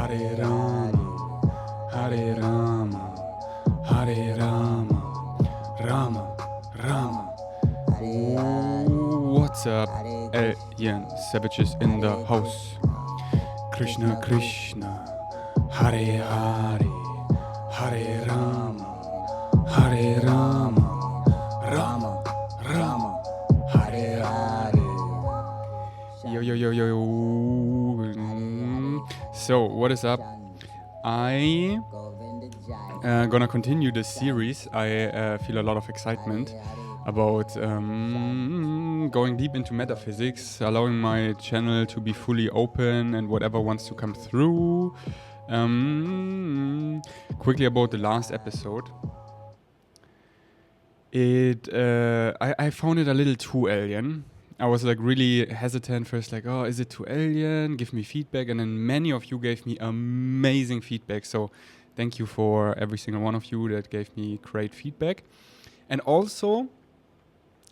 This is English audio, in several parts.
Hare Rama, Hare Rama, Hare Rama, Rama, Rama. What's up, alien savages in the house? Krishna, Krishna, Hare Hare, Hare Rama, Hare Rama, Rama, Rama, Hare Hare. Yo, yo, yo, yo. So, what is up? I gonna continue this series. I feel a lot of excitement about going deep into metaphysics, allowing my channel to be fully open and whatever wants to come through. Quickly about the last episode. I found it a little too alien. I was like really hesitant first, like, oh, is it too alien? Give me feedback. And then many of you gave me amazing feedback. So thank you for every single one of you that gave me great feedback. And also,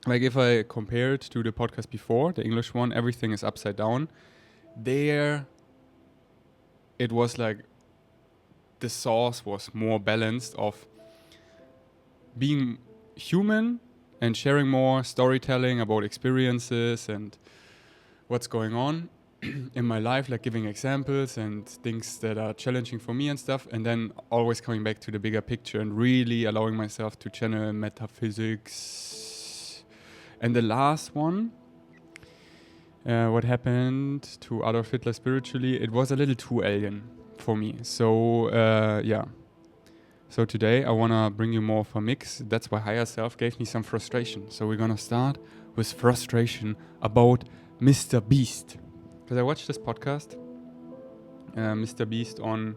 like if I compare it to the podcast before, the English one, everything is upside down. There, it was like the source was more balanced of being human and sharing more storytelling about experiences and what's going on in my life, like giving examples and things that are challenging for me and stuff, and then always coming back to the bigger picture and really allowing myself to channel metaphysics. And the last one, what happened to Adolf Hitler spiritually, it was a little too alien for me. So yeah. So today I want to bring you more of a mix. That's why Higher Self gave me some frustration. So we're going to start with frustration about MrBeast. Because I watched this podcast, MrBeast on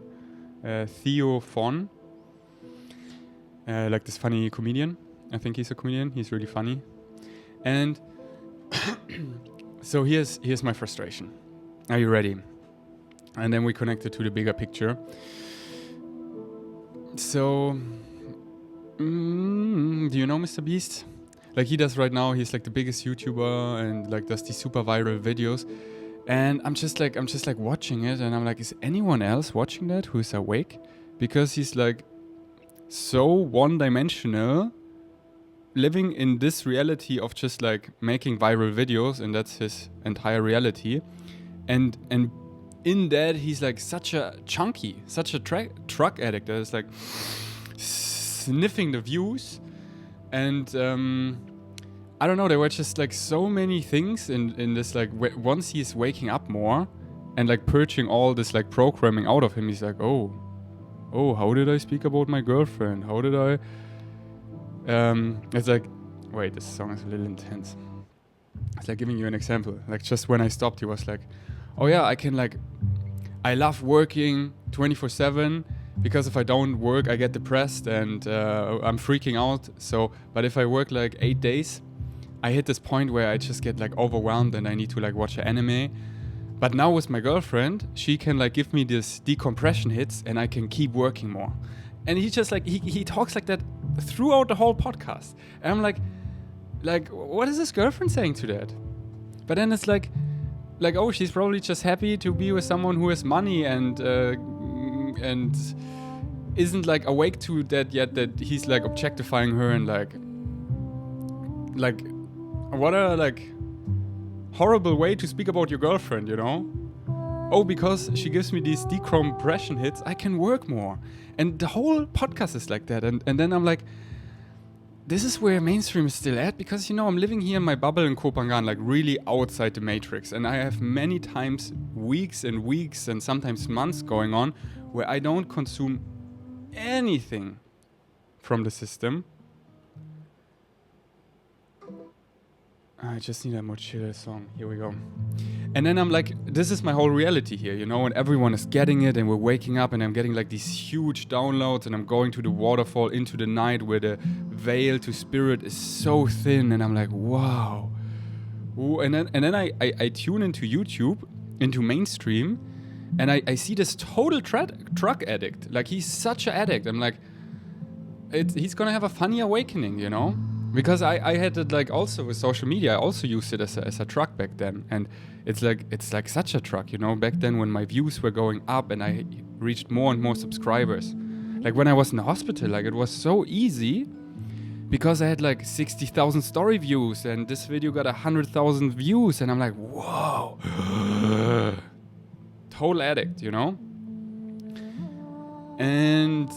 Theo Von, like this funny comedian. I think he's a comedian. He's really funny. And so here's my frustration. Are you ready? And then we connect it to the bigger picture. So, do you know MrBeast? Like he does right now, he's like the biggest YouTuber and like does these super viral videos. And I'm just like watching it and I'm like, is anyone else watching that who is awake? Because he's like so one-dimensional, living in this reality of just like making viral videos, and that's his entire reality. And in that, he's like such a truck addict that is like sniffing the views. And I don't know, there were just like so many things in this, like once he's waking up more and like purging all this like programming out of him, he's like, oh, how did I speak about my girlfriend? How did I? It's like, wait, this song is a little intense. It's like giving you an example. Like just when I stopped, he was like, oh yeah, I love working 24/7 because if I don't work, I get depressed and I'm freaking out. So, but if I work like 8 days, I hit this point where I just get like overwhelmed and I need to like watch an anime. But now with my girlfriend, she can like give me this decompression hits and I can keep working more. And he just like, he talks like that throughout the whole podcast. And I'm like, what is his girlfriend saying to that? But then it's like, oh, she's probably just happy to be with someone who has money and isn't like awake to that yet, that he's like objectifying her and like what a like horrible way to speak about your girlfriend, you know? Oh, because she gives me these decompression hits, I can work more. And the whole podcast is like that. And then I'm like, this is where mainstream is still at, because, you know, I'm living here in my bubble in Kopangan, like really outside the matrix. And I have many times weeks and sometimes months going on where I don't consume anything from the system. I just need a more chill song. Here we go. And then I'm like, this is my whole reality here, you know, and everyone is getting it and we're waking up and I'm getting like these huge downloads and I'm going to the waterfall into the night where the veil to spirit is so thin and I'm like, wow. Ooh, and then I tune into YouTube, into mainstream, and I see this total truck addict. Like he's such an addict. I'm like, he's gonna have a funny awakening, you know? Because I had it like also with social media. I also used it as a truck back then, and it's like such a truck, you know. Back then when my views were going up and I reached more and more subscribers, like when I was in the hospital, like it was so easy because I had like 60,000 story views and this video got 100,000 views, and I'm like, whoa, total addict, you know. And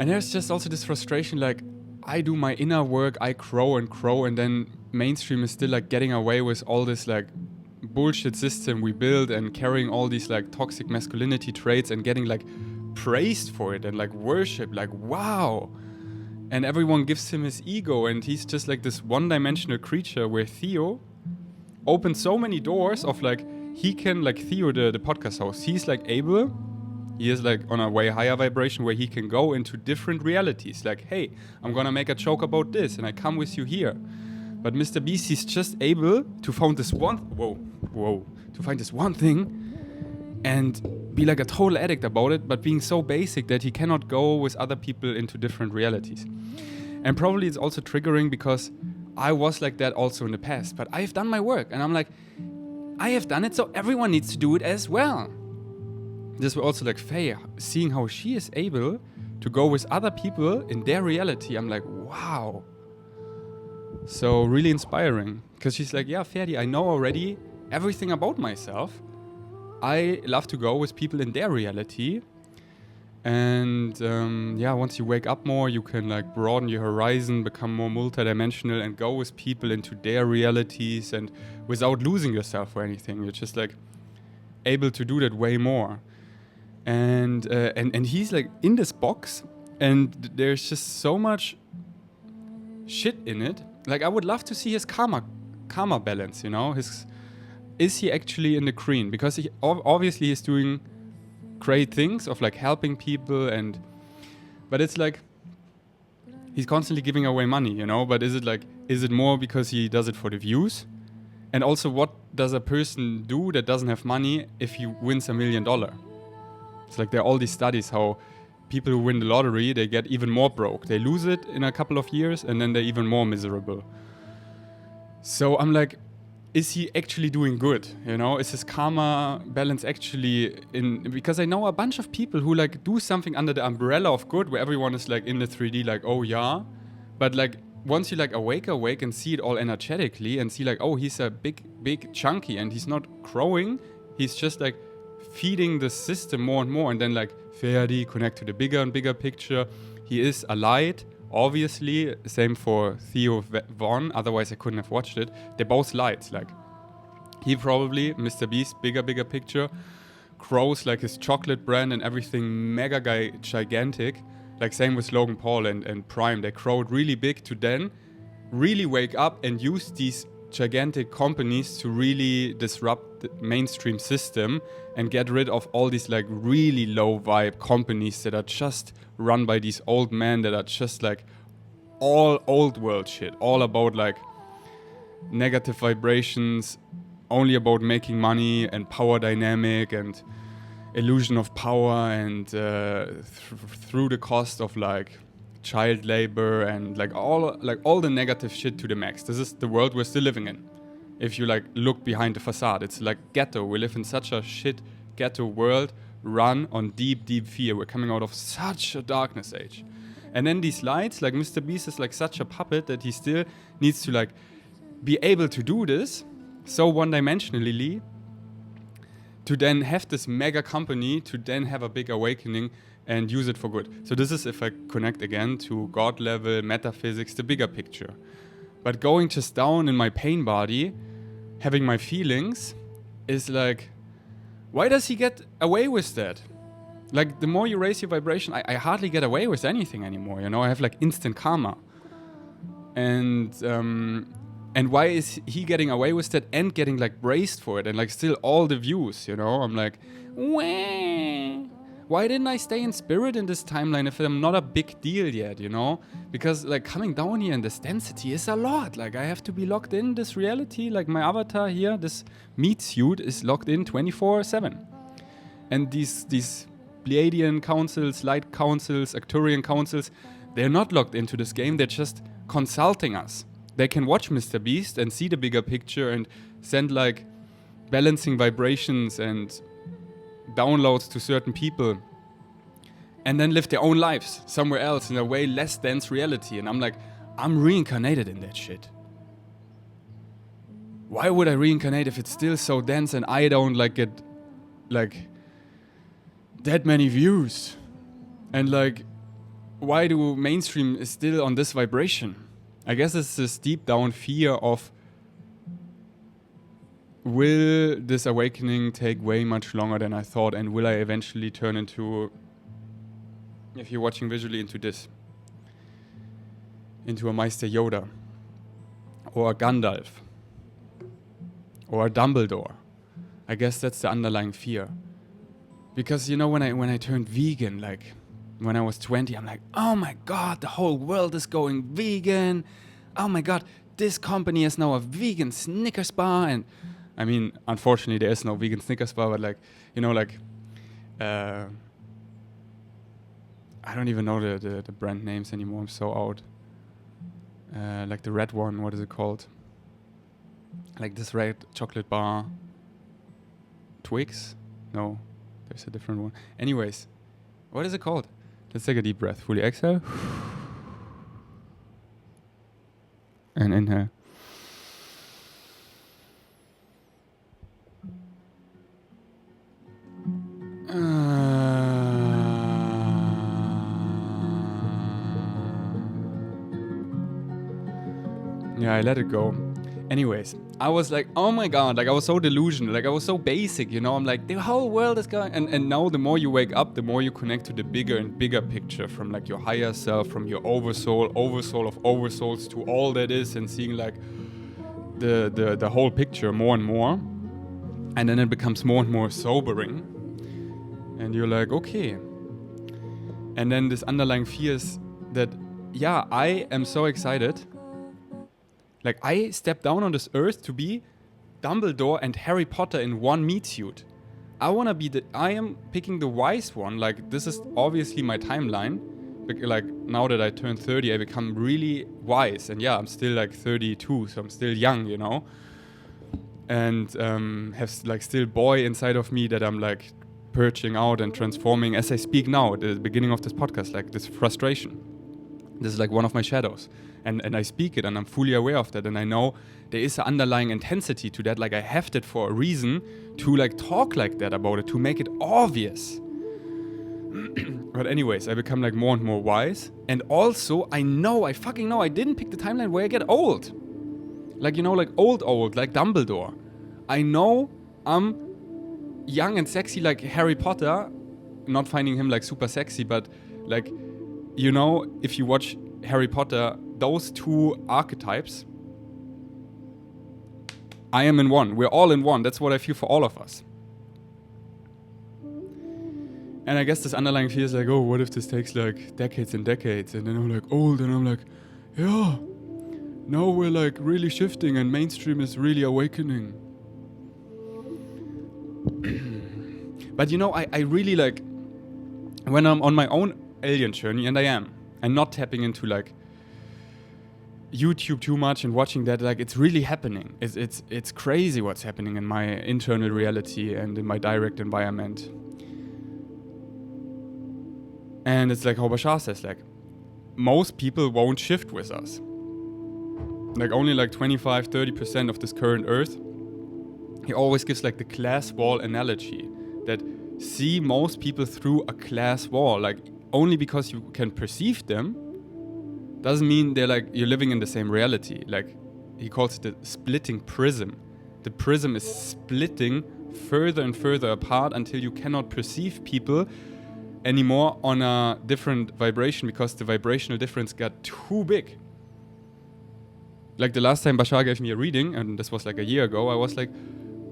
there's just also this frustration, like I do my inner work, I grow, and then mainstream is still like getting away with all this like bullshit system we build and carrying all these like toxic masculinity traits and getting like praised for it and like worship, like wow. And everyone gives him his ego, and he's just like this one-dimensional creature where Theo opened so many doors of like, he can like Theo, the podcast host, he is like on a way higher vibration where he can go into different realities. Like, hey, I'm gonna make a joke about this and I come with you here. But MrBeast, he's just able to find this one thing and be like a total addict about it, but being so basic that he cannot go with other people into different realities. And probably it's also triggering because I was like that also in the past, but I've done my work and I'm like, I have done it, so everyone needs to do it as well. This was also like Faye, seeing how she is able to go with other people in their reality. I'm like, wow. So really inspiring, because she's like, yeah, Ferdi, I know already everything about myself. I love to go with people in their reality. And once you wake up more, you can like broaden your horizon, become more multidimensional and go with people into their realities and without losing yourself or anything. You're just like able to do that way more. And he's like in this box, and there's just so much shit in it. Like I would love to see his karma balance, you know. Is he actually in the green? Because he obviously he's doing great things of like helping people, but it's like he's constantly giving away money, you know. But is it more because he does it for the views? And also, what does a person do that doesn't have money if he wins $1 million? It's like there are all these studies how people who win the lottery, they get even more broke. They lose it in a couple of years and then they're even more miserable. So I'm like, is he actually doing good? You know, is his karma balance actually in? Because I know a bunch of people who like do something under the umbrella of good, where everyone is like in the 3D, like, oh yeah. But like once you like awake and see it all energetically and see like, oh, he's a big chunky and he's not growing. He's just like feeding the system more and more, and then like Ferdi connect to the bigger and bigger picture. He is a light, obviously. Same for Theo Von, otherwise I couldn't have watched it. They're both lights. Like he probably, MrBeast, bigger picture, grows like his chocolate brand and everything mega gigantic. Like same with Logan Paul and Prime. They growed really big to then really wake up and use these gigantic companies to really disrupt the mainstream system and get rid of all these like really low vibe companies that are just run by these old men that are just like all old world shit, all about like negative vibrations, only about making money and power dynamic and illusion of power and through the cost of like child labor and like all the negative shit to the max. This is the world we're still living in. If you like look behind the facade, it's like ghetto. We live in such a shit ghetto world run on deep fear. We're coming out of such a darkness age. And then these lights, like MrBeast is like such a puppet that he still needs to like be able to do this so one-dimensionally to then have this mega company to then have a big awakening and use it for good. So this is if I connect again to God level, metaphysics, the bigger picture. But going just down in my pain body, having my feelings, is like, why does he get away with that? Like the more you raise your vibration, I hardly get away with anything anymore, you know? I have like instant karma. And why is he getting away with that and getting like braced for it and like still all the views, you know? I'm like, wah. Why didn't I stay in spirit in this timeline if I'm not a big deal yet, you know? Because like coming down here in this density is a lot. Like I have to be locked in this reality. Like my avatar here, this meat suit is locked in 24/7. And these Pleiadian councils, light councils, Arcturian councils, They're not locked into this game, they're just consulting us. They can watch MrBeast and see the bigger picture and send like balancing vibrations and downloads to certain people and then live their own lives somewhere else in a way less dense reality. And I'm like, I'm reincarnated in that shit. Why would I reincarnate if it's still so dense and I don't like get like that many views? And like, why do mainstream is still on this vibration? I guess it's this deep down fear of, will this awakening take way much longer than I thought, and will I eventually turn into, if you're watching visually, into this, into a Meister Yoda or a Gandalf or a Dumbledore? I guess that's the underlying fear. Because you know, when I turned vegan, like when I was 20, I'm like, oh my god, the whole world is going vegan. Oh my god, this company is now a vegan Snickers bar. And I mean, unfortunately, there is no vegan Snickers bar, but like, you know, like, I don't even know the brand names anymore. I'm so out. Like the red one, what is it called? Like this red chocolate bar. Twix? No, there's a different one. Anyways, what is it called? Let's take a deep breath. Fully exhale. And inhale. Yeah, I let it go. Anyways, I was like, oh my god, like I was so delusional, like I was so basic, you know, I'm like, the whole world is going, and now the more you wake up, the more you connect to the bigger and bigger picture from like your higher self, from your oversoul of oversouls to all that is, and seeing like the whole picture more and more, and then it becomes more and more sobering, and you're like, okay, and then this underlying fear is that, yeah, I am so excited. Like, I stepped down on this earth to be Dumbledore and Harry Potter in one meat suit. I am picking the wise one. Like, this is obviously my timeline. Like, now that I turned 30, I become really wise. And yeah, I'm still like 32, so I'm still young, you know? And have like still boy inside of me that I'm like purging out and transforming as I speak now at the beginning of this podcast, like this frustration. This is like one of my shadows. And I speak it, and I'm fully aware of that, and I know there is an underlying intensity to that, like I have that for a reason to like talk like that about it, to make it obvious. But anyways, I become like more and more wise, and also I fucking know I didn't pick the timeline where I get old. Like, you know, like old, like Dumbledore. I know I'm young and sexy like Harry Potter, not finding him like super sexy, but like, you know, if you watch Harry Potter, those two archetypes, I am in one. We're all in one. That's what I feel for all of us. And I guess this underlying fear is like, oh, what if this takes like decades and decades? And then I'm like old, and I'm like, yeah, now we're like really shifting and mainstream is really awakening. But you know, I really like, when I'm on my own alien journey, and I'm not tapping into like YouTube too much and watching that, like it's really happening. It's crazy what's happening in my internal reality and in my direct environment. And it's like how Bashar says, like most people won't shift with us. Like only like 25-30% of this current earth. He always gives like the glass wall analogy, that see most people through a glass wall, like only because you can perceive them doesn't mean they're like you're living in the same reality. Like he calls it the splitting prism. The prism is splitting further and further apart until you cannot perceive people anymore on a different vibration because the vibrational difference got too big. Like the last time Bashar gave me a reading, and this was like a year ago, I was like,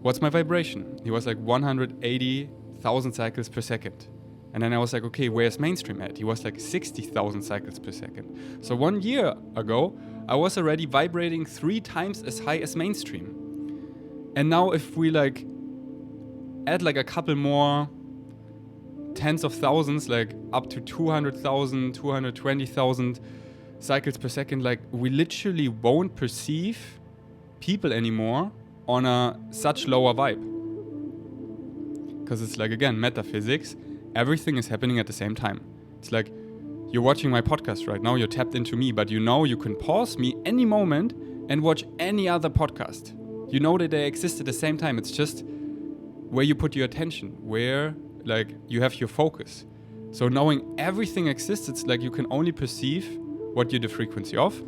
what's my vibration? He was like 180,000 cycles per second. And then I was like, okay, where's mainstream at? He was like 60,000 cycles per second. So 1 year ago, I was already vibrating 3 times as high as mainstream. And now if we like add like a couple more tens of thousands, like up to 200,000, 220,000 cycles per second. Like, we literally won't perceive people anymore on a such lower vibe. Because it's like, again, metaphysics. Everything is happening at the same time. It's like, you're watching my podcast right now, you're tapped into me, but you know you can pause me any moment and watch any other podcast. You know that they exist at the same time. It's just where you put your attention, where like you have your focus. So knowing everything exists, it's like you can only perceive what you're the frequency of.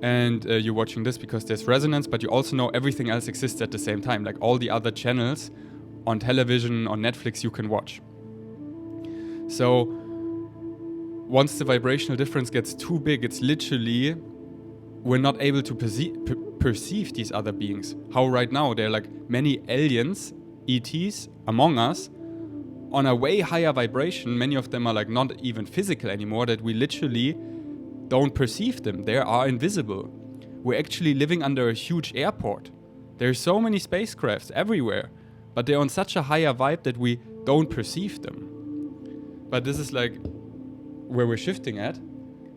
And you're watching this because there's resonance, but you also know everything else exists at the same time. Like all the other channels on television, on Netflix, you can watch. So once the vibrational difference gets too big, it's literally, we're not able to perceive these other beings. How right now there are like many aliens, ETs, among us, on a way higher vibration. Many of them are like not even physical anymore, that we literally don't perceive them. They are invisible. We're actually living under a huge airport. There's so many spacecrafts everywhere, but they're on such a higher vibe that we don't perceive them. But this is like where we're shifting at.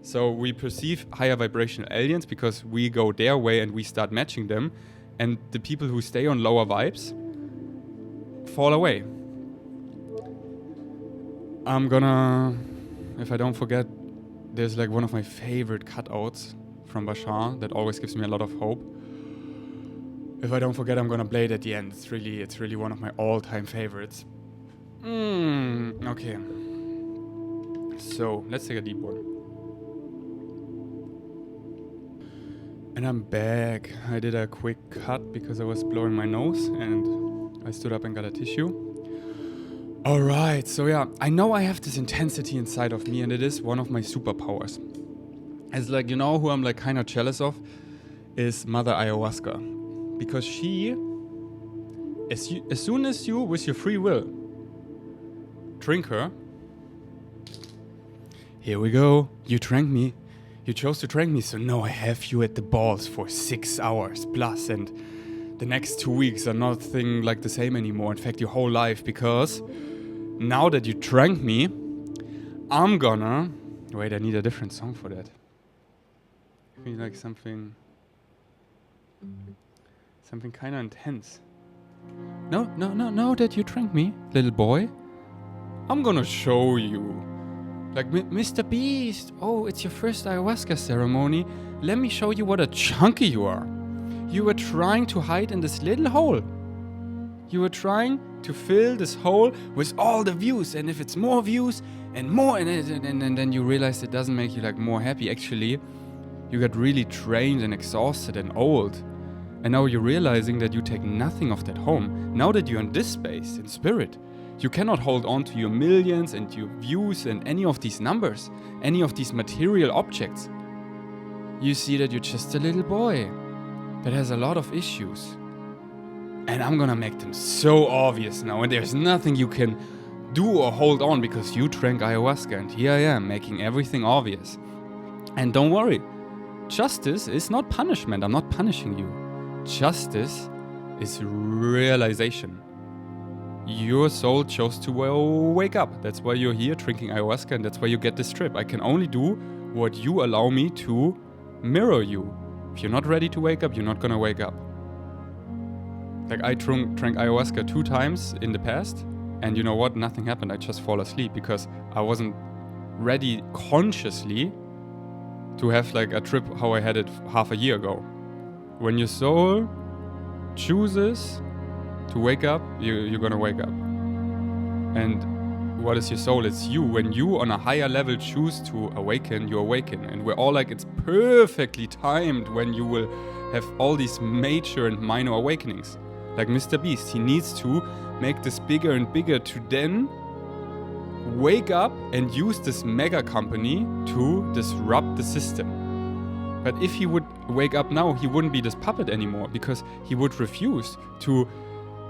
So we perceive higher vibrational aliens because we go their way and we start matching them. And the people who stay on lower vibes fall away. I'm gonna, if I don't forget, there's like one of my favorite cutouts from Bashar that always gives me a lot of hope. If I don't forget, I'm gonna play it at the end. It's really one of my all-time favorites. Okay. So, let's take a deep one. And I'm back. I did a quick cut because I was blowing my nose and I stood up and got a tissue. Alright, so yeah, I know I have this intensity inside of me and it is one of my superpowers. It's like, you know who I'm like kind of jealous of? Is Mother Ayahuasca. Because she, as soon as you, with your free will, drink her, here we go, you drank me. You chose to drink me, so now I have you at the balls for 6 hours plus, and the next 2 weeks are nothing like the same anymore. In fact, your whole life, because now that you drank me, I'm gonna... Wait, I need a different song for that. I feel like something kind of intense. No, that you drank me, little boy. I'm gonna show you. Like, MrBeast, oh, it's your first ayahuasca ceremony. Let me show you what a chunky you are. You were trying to hide in this little hole. You were trying to fill this hole with all the views. And if it's more views and more, and then you realize it doesn't make you like more happy. Actually, you got really drained and exhausted and old. And now you're realizing that you take nothing of that home. Now that you're in this space, in spirit, you cannot hold on to your millions and your views and any of these numbers, any of these material objects. You see that you're just a little boy that has a lot of issues. And I'm gonna make them so obvious now, and there's nothing you can do or hold on because you drank ayahuasca, and here I am making everything obvious. And don't worry, justice is not punishment. I'm not punishing you. Justice is realization. Your soul chose to wake up. That's why you're here drinking ayahuasca, and that's why you get this trip. I can only do what you allow me to mirror you. If you're not ready to wake up, you're not gonna wake up. Like, I drank ayahuasca 2 times in the past, and you know what? Nothing happened. I just fall asleep because I wasn't ready consciously to have like a trip how I had it half a year ago. When your soul chooses to wake up, you're gonna wake up. And what is your soul? It's you. When you on a higher level choose to awaken, you awaken. And we're all like, it's perfectly timed when you will have all these major and minor awakenings. Like MrBeast, he needs to make this bigger and bigger to then wake up and use this mega company to disrupt the system. But if he would wake up now, he wouldn't be this puppet anymore, because he would refuse to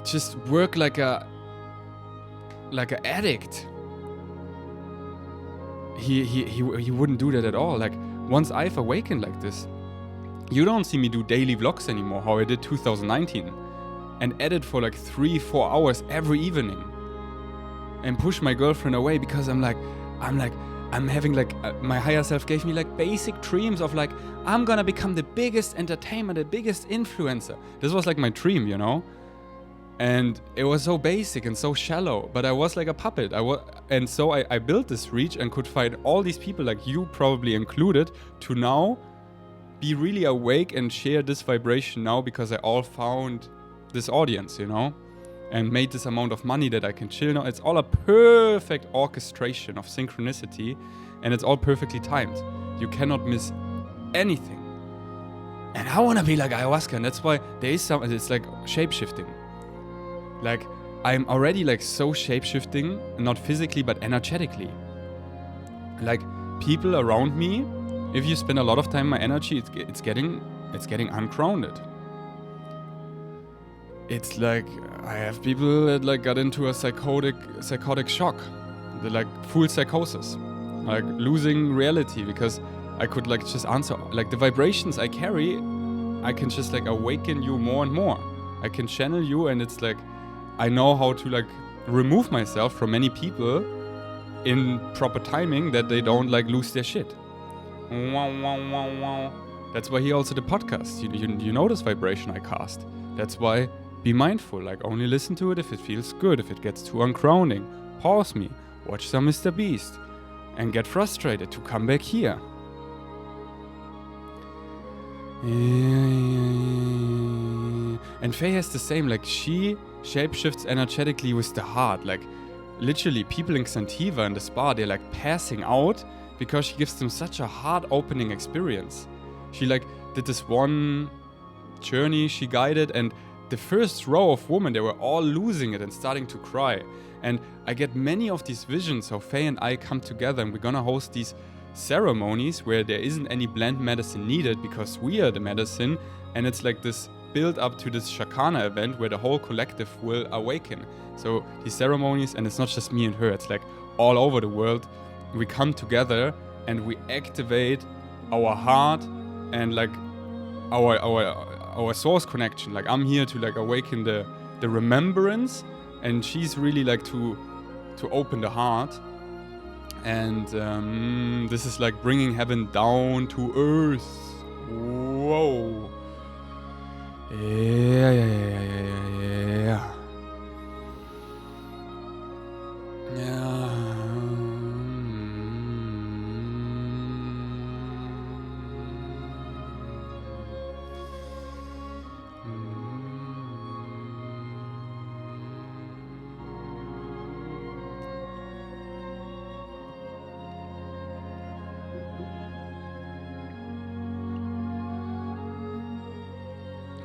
just work like a addict. He wouldn't do that at all. Like, once I've awakened like this, you don't see me do daily vlogs anymore, how I did 2019, and edit for like 3-4 hours every evening. and push my girlfriend away because I'm having like my higher self gave me like basic dreams of like, I'm gonna become the biggest entertainer, the biggest influencer. This was like my dream, you know? And it was so basic and so shallow, but I was like a puppet. And so I built this reach and could find all these people, like you probably included, to now be really awake and share this vibration now because I all found this audience, you know, and made this amount of money that I can chill now. It's all a perfect orchestration of synchronicity, and it's all perfectly timed. You cannot miss anything. And I want to be like ayahuasca, and that's why there is it's like shape-shifting. Like, I'm already like so shape-shifting, not physically, but energetically. Like, people around me, if you spend a lot of time my energy, it's getting ungrounded. It's like, I have people that like got into a psychotic shock. They're like full psychosis. Like losing reality because I could like just answer, like the vibrations I carry, I can just like awaken you more and more. I can channel you, and it's like, I know how to like remove myself from many people in proper timing that they don't like lose their shit. That's why he also the podcast. You know this vibration I cast. That's why be mindful. Like only listen to it if it feels good. If it gets too ungrounding, pause me, watch some MrBeast, and get frustrated to come back here. And Faye has the same. Like she shapeshifts energetically with the heart. Like literally, people in Xantiva in the spa, they're like passing out because she gives them such a heart-opening experience. She like did this one journey she guided, and the first row of women, they were all losing it and starting to cry. And I get many of these visions how Faye and I come together, and we're gonna host these ceremonies where there isn't any blend medicine needed because we are the medicine, and it's like this build up to this Shakana event where the whole collective will awaken. So these ceremonies, and it's not just me and her, it's like all over the world, we come together and we activate our heart and like our source connection. Like I'm here to like awaken the remembrance, and she's really like to open the heart. And this is like bringing heaven down to earth. Whoa. Yeah.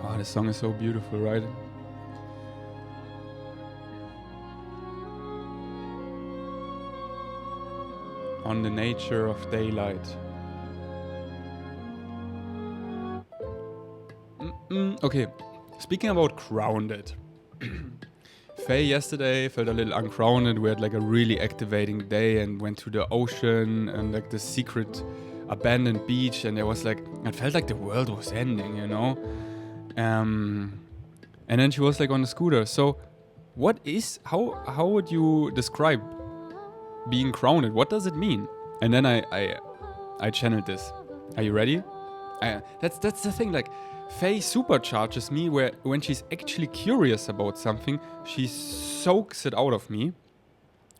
Oh, this song is so beautiful, right? On the nature of daylight. Okay, speaking about grounded. Faye yesterday felt a little ungrounded. We had like a really activating day and went to the ocean and like the secret abandoned beach, and it was like, it felt like the world was ending, you know? And then she was like on the scooter. So how would you describe being grounded? What does it mean? And then I channeled this. Are you ready? That's the thing. Like Faye supercharges me where when she's actually curious about something, she soaks it out of me,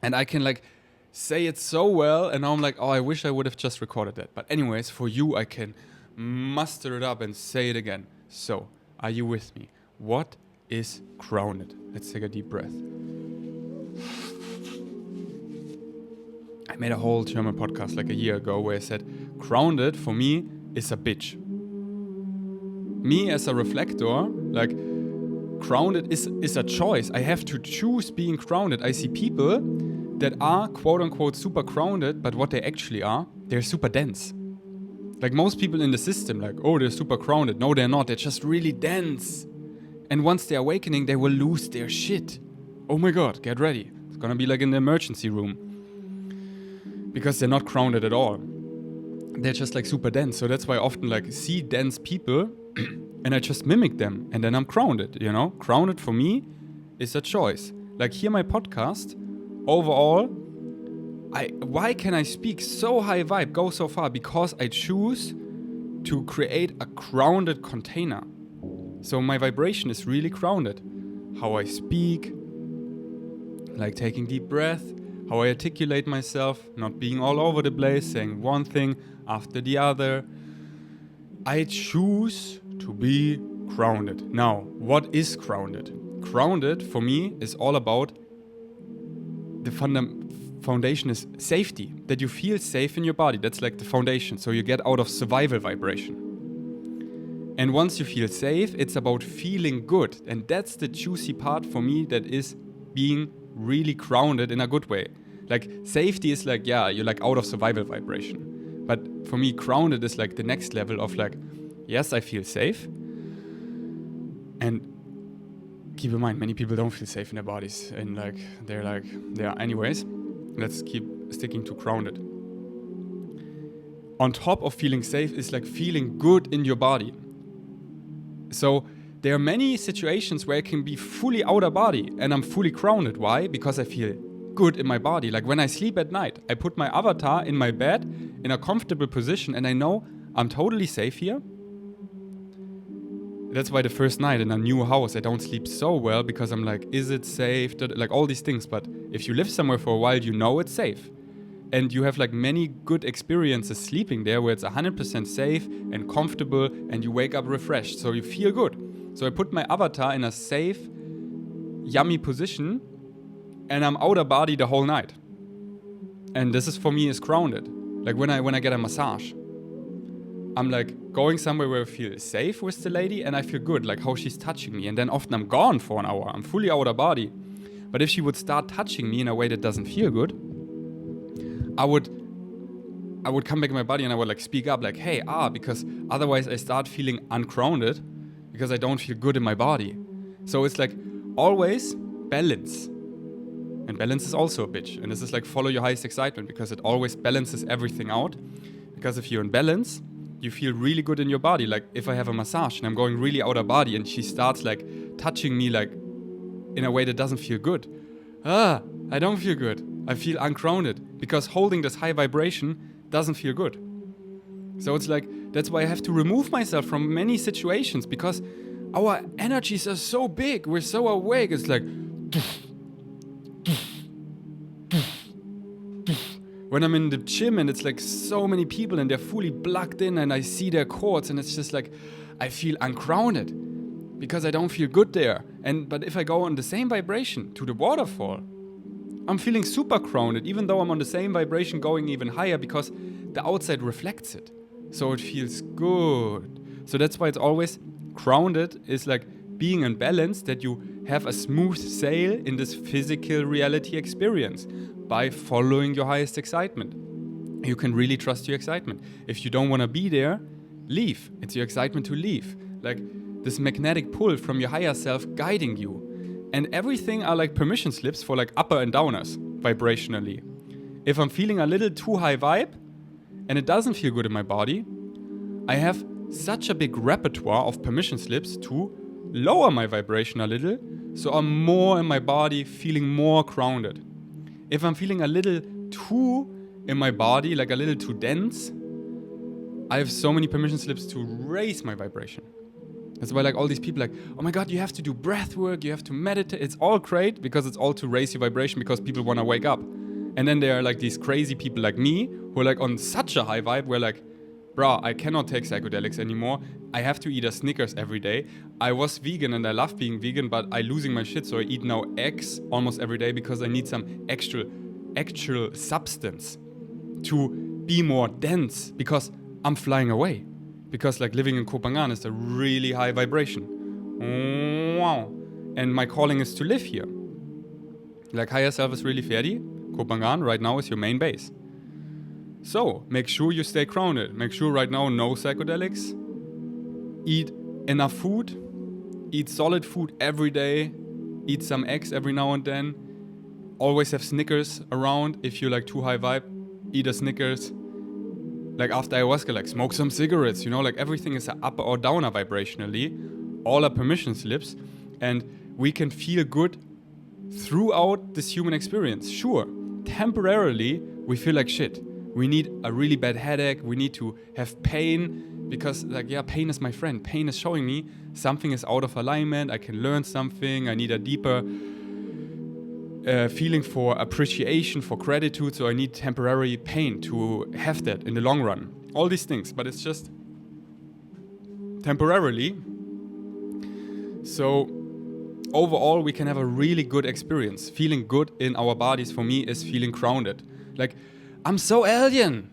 and I can like say it so well. And now I'm like, oh, I wish I would have just recorded that. But anyways, for you, I can muster it up and say it again. So, are you with me? What is grounded? Let's take a deep breath. I made a whole German podcast like a year ago where I said, grounded for me is a bitch. Me as a reflector, like grounded is a choice. I have to choose being grounded. I see people that are quote unquote super grounded, but what they actually are, they're super dense. Like most people in the system, like, oh, they're super grounded. No, they're not. They're just really dense. And once they're awakening, they will lose their shit. Oh my God, get ready. It's gonna be like in the emergency room. Because they're not grounded at all. They're just like super dense. So that's why I often like see dense people and I just mimic them. And then I'm grounded, you know? Grounded for me is a choice. Like here my podcast, overall, why can I speak so high vibe, go so far? Because I choose to create a grounded container. So my vibration is really grounded. How I speak, like taking deep breath, how I articulate myself, not being all over the place, saying one thing after the other. I choose to be grounded. Now, what is grounded? Grounded for me is all about the foundation is safety, that you feel safe in your body. That's like the foundation. So you get out of survival vibration. And once you feel safe, it's about feeling good. And that's the juicy part for me, that is being really grounded in a good way. Like safety is like, yeah, you're like out of survival vibration. But for me, grounded is like the next level of like, yes, I feel safe. And keep in mind, many people don't feel safe in their bodies. And like, they're anyways. Let's keep sticking to grounded. On top of feeling safe is like feeling good in your body. So there are many situations where I can be fully out of body and I'm fully grounded. Why? Because I feel good in my body. Like when I sleep at night, I put my avatar in my bed in a comfortable position and I know I'm totally safe here. That's why the first night in a new house, I don't sleep so well, because I'm like, is it safe? Like all these things. But if you live somewhere for a while, you know it's safe. And you have like many good experiences sleeping there where it's 100% safe and comfortable and you wake up refreshed. So you feel good. So I put my avatar in a safe, yummy position and I'm out of body the whole night. And this is for me is grounded. Like when I get a massage, I'm like going somewhere where I feel safe with the lady and I feel good, like how she's touching me. And then often I'm gone for an hour. I'm fully out of body. But if she would start touching me in a way that doesn't feel good, I would come back in my body and I would like speak up like, hey, because otherwise I start feeling ungrounded because I don't feel good in my body. So it's like always balance. And balance is also a bitch. And this is like follow your highest excitement, because it always balances everything out. Because if you're in balance, you feel really good in your body. Like if I have a massage and I'm going really out of body and she starts like touching me like in a way that doesn't feel good. I don't feel good. I feel ungrounded because holding this high vibration doesn't feel good. So it's like, that's why I have to remove myself from many situations, because our energies are so big. We're so awake. It's like, when I'm in the gym and it's like so many people and they're fully plugged in and I see their chords and it's just like, I feel ungrounded because I don't feel good there. But if I go on the same vibration to the waterfall, I'm feeling super grounded, even though I'm on the same vibration going even higher, because the outside reflects it. So it feels good. So that's why it's always grounded, is like being in balance, that you have a smooth sail in this physical reality experience by following your highest excitement. You can really trust your excitement. If you don't want to be there, leave. It's your excitement to leave. Like this magnetic pull from your higher self guiding you. And everything are like permission slips for like upper and downers vibrationally. If I'm feeling a little too high vibe and it doesn't feel good in my body, I have such a big repertoire of permission slips to lower my vibration a little, so I'm more in my body, feeling more grounded. If I'm feeling a little too in my body, like a little too dense, I have so many permission slips to raise my vibration. That's why like all these people like, oh my God, you have to do breath work, you have to meditate. It's all great because it's all to raise your vibration, because people want to wake up. And then there are like these crazy people like me who are like on such a high vibe where like, bruh, I cannot take psychedelics anymore. I have to eat a Snickers every day. I was vegan and I love being vegan, but I'm losing my shit. So I eat now eggs almost every day because I need some actual substance to be more dense, because I'm flying away. Because like living in Kopangan is a really high vibration. Wow. And my calling is to live here. Like higher self is really ferdi. Kopangan right now is your main base. So make sure you stay grounded. Make sure right now no psychedelics. Eat enough food. Eat solid food every day. Eat some eggs every now and then. Always have Snickers around. If you're like too high vibe, eat a Snickers. Like after ayahuasca, like smoke some cigarettes, you know, like everything is an upper or downer vibrationally. All are permission slips, and we can feel good throughout this human experience. Sure, temporarily we feel like shit. We need a really bad headache. We need to have pain because, like, yeah, pain is my friend. Pain is showing me something is out of alignment. I can learn something. I need a deeper feeling for appreciation, for gratitude. So I need temporary pain to have that in the long run. All these things, but it's just temporarily. So overall, we can have a really good experience. Feeling good in our bodies, for me, is feeling grounded. Like, I'm so alien.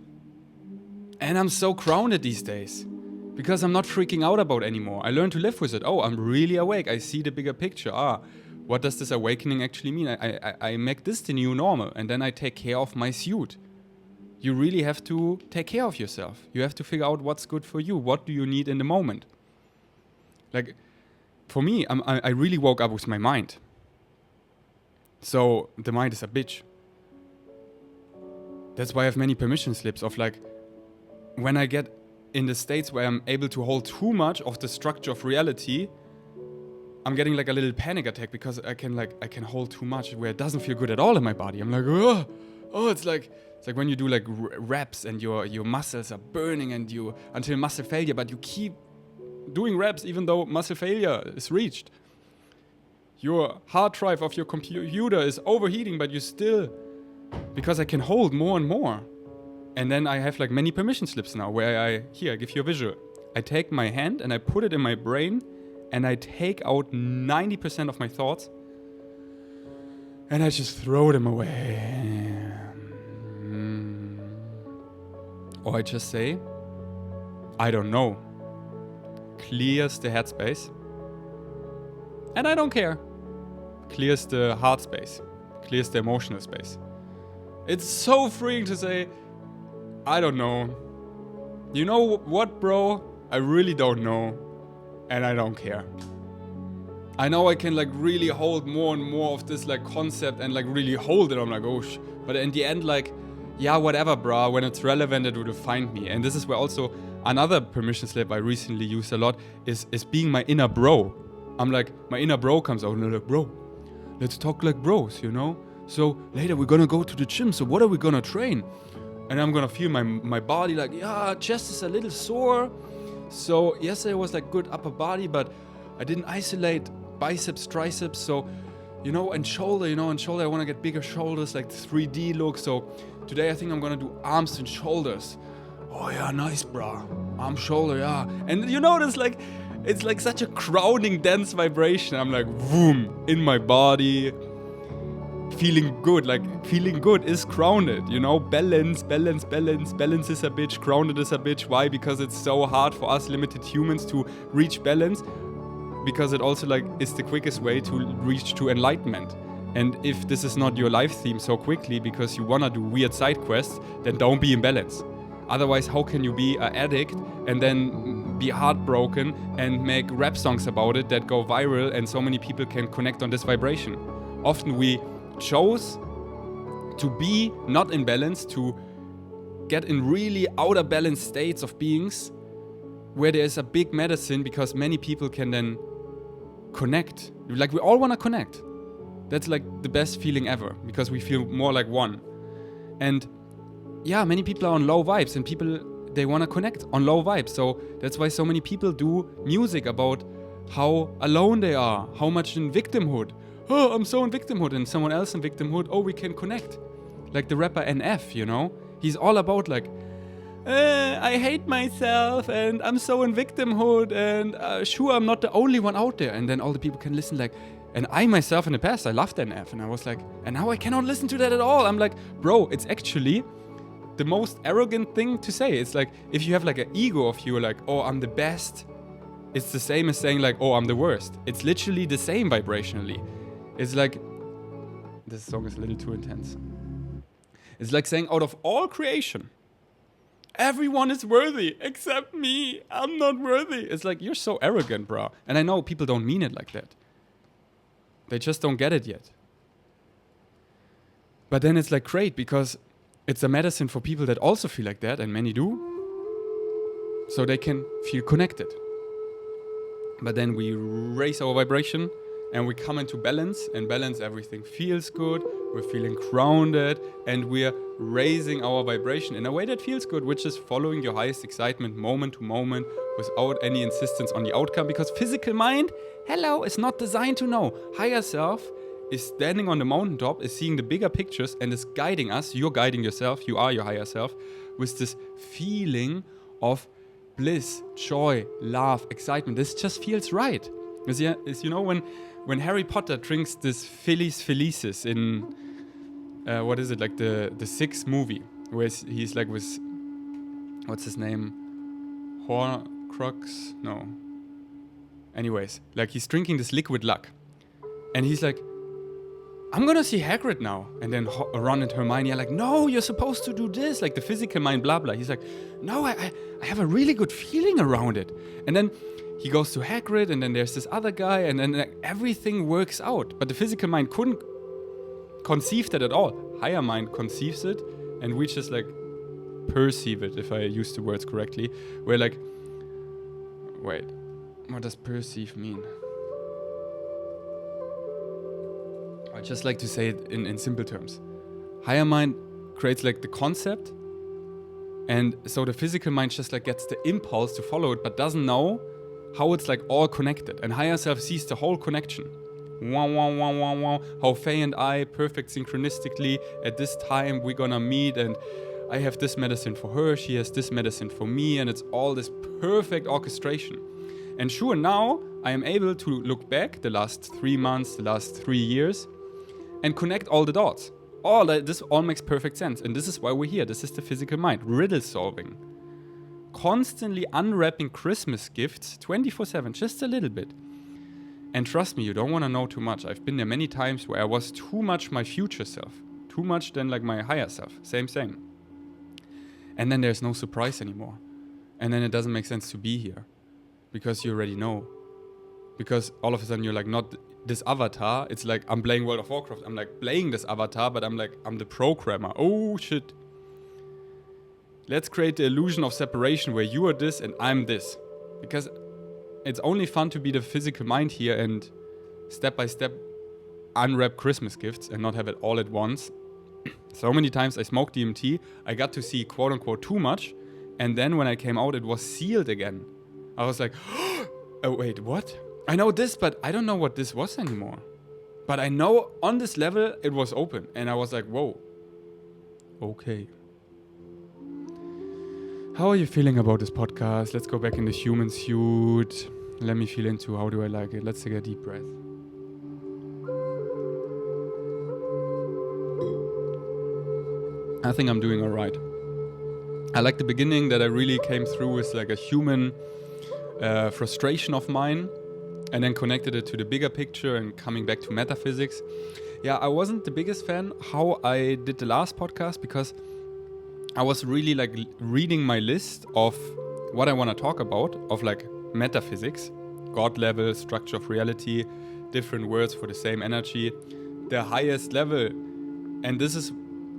And I'm so grounded these days. Because I'm not freaking out about anymore. I learned to live with it. Oh, I'm really awake. I see the bigger picture. What does this awakening actually mean? I make this the new normal. And then I take care of my suit. You really have to take care of yourself. You have to figure out what's good for you. What do you need in the moment? Like, for me, I really woke up with my mind. So the mind is a bitch. That's why I have many permission slips of, like, when I get in the states where I'm able to hold too much of the structure of reality, I'm getting like a little panic attack because I can hold too much where it doesn't feel good at all in my body. I'm like, it's like when you do like reps and your muscles are burning and you until muscle failure, but you keep doing reps even though muscle failure is reached. Your hard drive of your computer is overheating, but you still, because I can hold more and more. And then I have like many permission slips now where I give you a visual. I take my hand and I put it in my brain and I take out 90% of my thoughts and I just throw them away. Or I just say, I don't know. Clears the headspace. And I don't care. Clears the heart space. Clears the emotional space. It's so freeing to say, I don't know. You know what, bro? I really don't know. And I don't care. I know I can like really hold more and more of this like concept and like really hold it. I'm like, oh but in the end, like, yeah, whatever, bro. When it's relevant, it will find me. And this is where also another permission slip I recently used a lot is being my inner bro. I'm like, my inner bro comes out and I'm like, bro, let's talk like bros, you know? So later we're gonna go to the gym. So what are we gonna train? And I'm gonna feel my body like, yeah, chest is a little sore. So yesterday was like good upper body, but I didn't isolate biceps, triceps. So, and shoulder, I wanna get bigger shoulders, like 3D look. So today I think I'm gonna do arms and shoulders. Oh yeah, nice, bro. Arm, shoulder, yeah. And there's like, it's like such a grounding, dense vibration. I'm like, boom, in my body. Feeling good, like feeling good is grounded, balance is a bitch, grounded is a bitch. Why? Because it's so hard for us limited humans to reach balance, because it also like is the quickest way to reach to enlightenment. And if this is not your life theme so quickly because you wanna do weird side quests, then don't be in balance. Otherwise, how can you be an addict and then be heartbroken and make rap songs about it that go viral and so many people can connect on this vibration? Often we chose to be not in balance, to get in really outer balance states of beings where there is a big medicine, because many people can then connect. Like, we all want to connect. That's like the best feeling ever, because we feel more like one. And yeah, many people are on low vibes and people, they want to connect on low vibes. So that's why so many people do music about how alone they are, how much in victimhood. Oh, I'm so in victimhood, and someone else in victimhood, oh, we can connect. Like the rapper NF, he's all about like, I hate myself and I'm so in victimhood and sure, I'm not the only one out there. And then all the people can listen like, and I myself in the past, I loved NF and I was like, and now I cannot listen to that at all. I'm like, bro, it's actually the most arrogant thing to say. It's like, if you have like an ego of you, like, oh, I'm the best, it's the same as saying like, oh, I'm the worst. It's literally the same vibrationally. It's like, this song is a little too intense. It's like saying out of all creation, everyone is worthy except me. I'm not worthy. It's like, you're so arrogant, bro. And I know people don't mean it like that. They just don't get it yet. But then it's like great, because it's a medicine for people that also feel like that, and many do, so they can feel connected. But then we raise our vibration and we come into balance, and balance, everything feels good, we're feeling grounded, and we're raising our vibration in a way that feels good, which is following your highest excitement moment to moment without any insistence on the outcome, because physical mind, hello, is not designed to know. Higher self is standing on the mountaintop, is seeing the bigger pictures, and is guiding us. You're guiding yourself, you are your higher self, with this feeling of bliss, joy, love, excitement. This just feels right. As you know, when Harry Potter drinks this Feliz Felicis in, what is it, like the sixth movie, where he's like with, what's his name? Horcrux? No. Anyways, like he's drinking this liquid luck. And he's like, I'm gonna see Hagrid now. And then Ron and Hermione are like, no, you're supposed to do this, like the physical mind, blah, blah. He's like, no, I have a really good feeling around it. And then he goes to Hagrid, and then there's this other guy, and then like, everything works out. But the physical mind couldn't conceive that at all. Higher mind conceives it, and we just like perceive it, if I use the words correctly. We're like, wait, what does perceive mean? I just like to say it in simple terms. Higher mind creates like the concept, and so the physical mind just like gets the impulse to follow it, but doesn't know how it's like all connected. And higher self sees the whole connection. Wow, wow, wow, wow, wow. How Faye and I, perfect synchronistically, at this time we're gonna meet, and I have this medicine for her, she has this medicine for me, and it's all this perfect orchestration. And sure, now I am able to look back the last 3 months, the last 3 years, and connect all the dots. This all makes perfect sense. And this is why we're here. This is the physical mind. Riddle solving. Constantly unwrapping Christmas gifts 24/7, just a little bit. And trust me, you don't want to know too much. I've been there many times where I was too much my future self. Too much than like my higher self. Same. And then there's no surprise anymore. And then it doesn't make sense to be here. Because you already know. Because all of a sudden you're like not this avatar. It's like I'm playing World of Warcraft. I'm like playing this avatar, but I'm the programmer. Oh shit. Let's create the illusion of separation where you are this and I'm this. Because it's only fun to be the physical mind here and step by step unwrap Christmas gifts and not have it all at once. So many times I smoked DMT, I got to see quote unquote too much, and then when I came out it was sealed again. I was like, oh wait, what? I know this, but I don't know what this was anymore. But I know on this level it was open, and I was like, whoa, okay. How are you feeling about this podcast? Let's go back in the human suit. Let me feel into how do I like it. Let's take a deep breath. I think I'm doing all right. I like the beginning that I really came through with like a human frustration of mine, and then connected it to the bigger picture and coming back to metaphysics. Yeah, I wasn't the biggest fan how I did the last podcast, because I was really like reading my list of what I want to talk about, of like metaphysics, God level, structure of reality, different words for the same energy, the highest level. And this is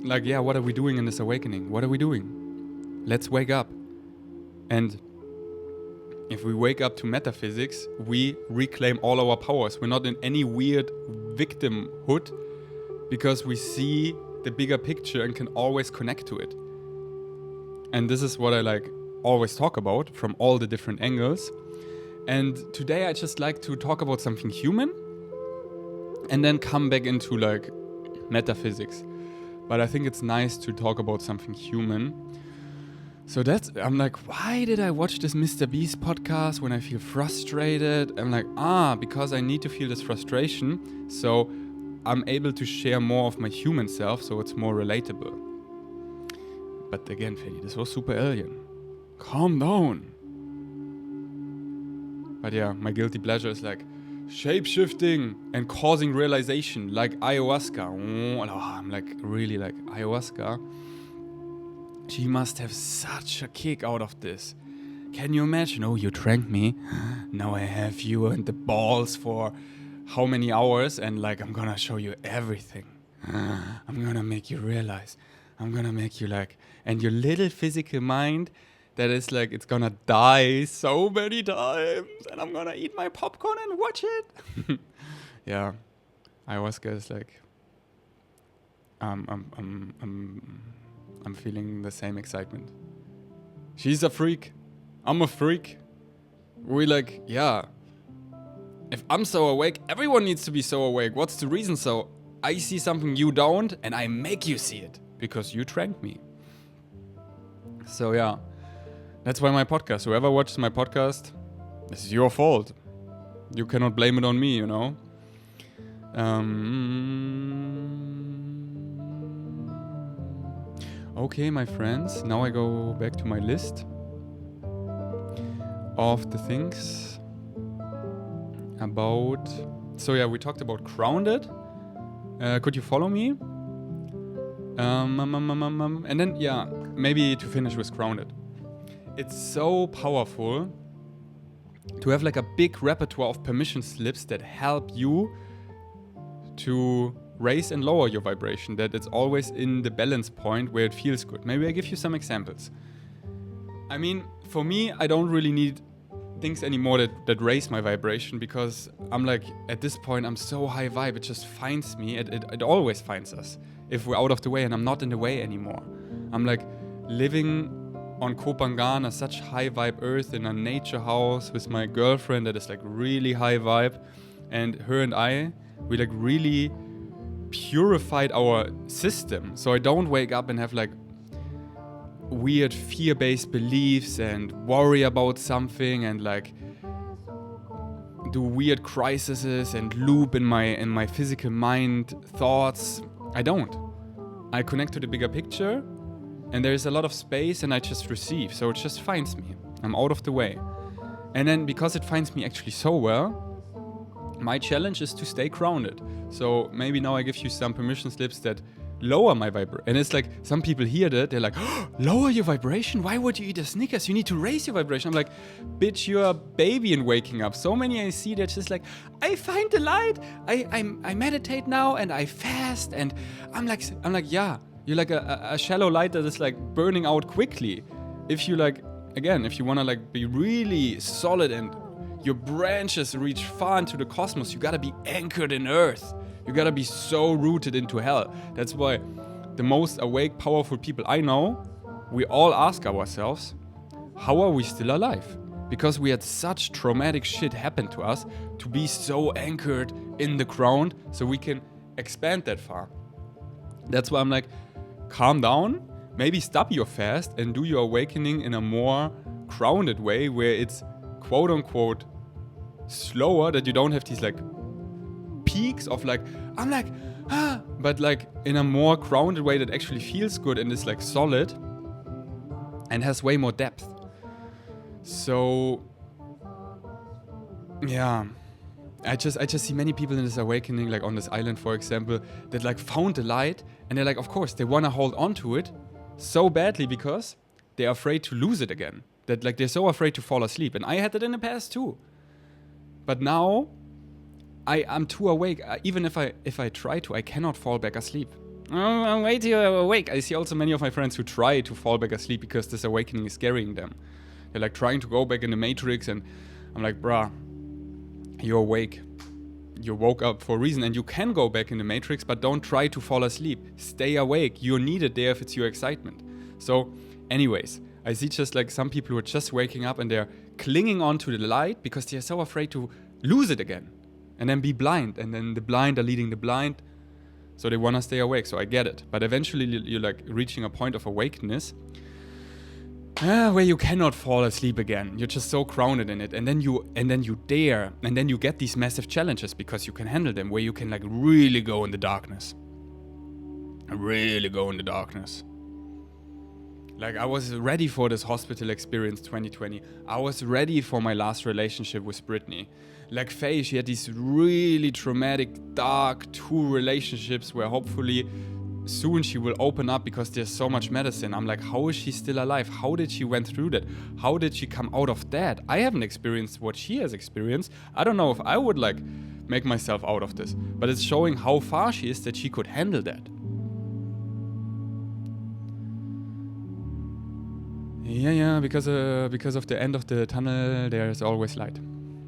like, yeah, what are we doing in this awakening? What are we doing? Let's wake up. And if we wake up to metaphysics, we reclaim all our powers. We're not in any weird victimhood, because we see the bigger picture and can always connect to it. And this is what I like always talk about from all the different angles. And today I just like to talk about something human and then come back into like metaphysics. But I think it's nice to talk about something human. So I'm like, why did I watch this MrBeast podcast when I feel frustrated? I'm like, because I need to feel this frustration, so I'm able to share more of my human self, so it's more relatable. But again, Fanny, this was super alien. Calm down. But yeah, my guilty pleasure is like shape-shifting and causing realization, like ayahuasca. I'm like, really like ayahuasca. She must have such a kick out of this. Can you imagine? Oh, you drank me. Now I have you and the balls for how many hours, and like I'm gonna show you everything. I'm gonna make you realize. I'm gonna make you like, and your little physical mind that is like, it's gonna die so many times, and I'm gonna eat my popcorn and watch it. yeah, ayahuasca is like, I'm feeling the same excitement. She's a freak. I'm a freak. We like, yeah. If I'm so awake, everyone needs to be so awake. What's the reason? So I see something you don't, and I make you see it because you trained me. So yeah, that's why my podcast. Whoever watches my podcast, this is your fault. You cannot blame it on me, you know. Okay, my friends. Now I go back to my list of the things about. So yeah, we talked about grounded. Could you follow me? And then yeah, maybe to finish with grounded. It's so powerful to have like a big repertoire of permission slips that help you to raise and lower your vibration, that it's always in the balance point where it feels good. Maybe I give you some examples. I mean, for me, I don't really need things anymore that raise my vibration, because I'm like, at this point, I'm so high vibe, it just finds me. It always finds us if we're out of the way and I'm not in the way anymore. I'm like living on Kopangana, such high vibe earth, in a nature house with my girlfriend that is like really high vibe, and her and I, we like really purified our system. So I don't wake up and have like weird fear-based beliefs and worry about something and like do weird crises and loop in my physical mind thoughts. I don't. I connect to the bigger picture, and there's a lot of space, and I just receive. So it just finds me. I'm out of the way. And then because it finds me actually so well, my challenge is to stay grounded. So maybe now I give you some permission slips that lower my vibration. And it's like, some people hear that, they're like, oh, lower your vibration? Why would you eat a Snickers? You need to raise your vibration. I'm like, bitch, you're a baby in waking up. So many I see that's just like, I find the light, I meditate now, and I fast, and I'm like, yeah, you're like a shallow light that is like burning out quickly. If you like, again, if you wanna like be really solid and your branches reach far into the cosmos, you gotta be anchored in earth. You gotta be so rooted into hell. That's why the most awake, powerful people I know, we all ask ourselves, how are we still alive? Because we had such traumatic shit happen to us to be so anchored in the ground so we can expand that far. That's why I'm like, calm down, maybe stop your fast and do your awakening in a more grounded way where it's quote unquote slower, that you don't have these like peaks of like, I'm like, but like in a more grounded way that actually feels good and is like solid and has way more depth. So yeah, I just see many people in this awakening, like on this island, for example, that like found the light, and they're like, of course, they want to hold on to it so badly because they're afraid to lose it again. That like they're so afraid to fall asleep. And I had it in the past too. But now I'm too awake. Even if I try to, I cannot fall back asleep. I'm way too awake. I see also many of my friends who try to fall back asleep because this awakening is scaring them. They're like trying to go back in the matrix, and I'm like, bruh, you're awake. You woke up for a reason, and you can go back in the matrix, but don't try to fall asleep. Stay awake. You're needed there if it's your excitement. So anyways, I see just like some people who are just waking up and they're clinging on to the light because they're so afraid to lose it again and then be blind, and then the blind are leading the blind. So they want to stay awake. So I get it. But eventually you're like reaching a point of awakeness where you cannot fall asleep again. You're just so grounded in it. And then you dare, and then you get these massive challenges because you can handle them, where you can like really go in the darkness. Really go in the darkness. Like, I was ready for this hospital experience 2020. I was ready for my last relationship with Brittany. Like Faye, she had these really traumatic, dark 2 relationships where hopefully soon she will open up because there's so much medicine. I'm like, how is she still alive? How did she went through that? How did she come out of that? I haven't experienced what she has experienced. I don't know if I would like make myself out of this. But it's showing how far she is that she could handle that. Yeah, because of the end of the tunnel, there's always light.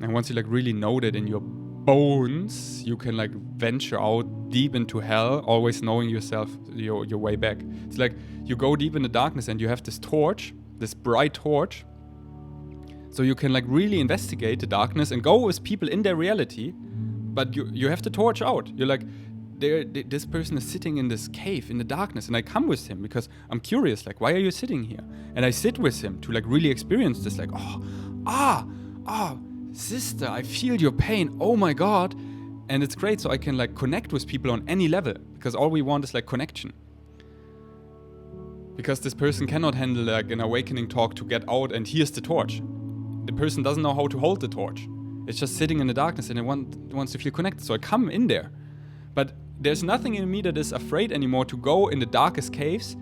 And once you like really know that in your bones, you can like venture out deep into hell, always knowing yourself, your way back. It's like you go deep in the darkness and you have this torch, this bright torch, so you can like really investigate the darkness and go with people in their reality, but you have the torch out. You're like, this person is sitting in this cave in the darkness, and I come with him because I'm curious, like, why are you sitting here? And I sit with him to like really experience this, like, sister, I feel your pain, oh my god. And it's great, so I can like connect with people on any level, because all we want is like connection. Because this person cannot handle like an awakening talk to get out and here's the torch. The person doesn't know how to hold the torch. It's just sitting in the darkness and it wants to feel connected, so I come in there. But there's nothing in me that is afraid anymore to go in the darkest caves,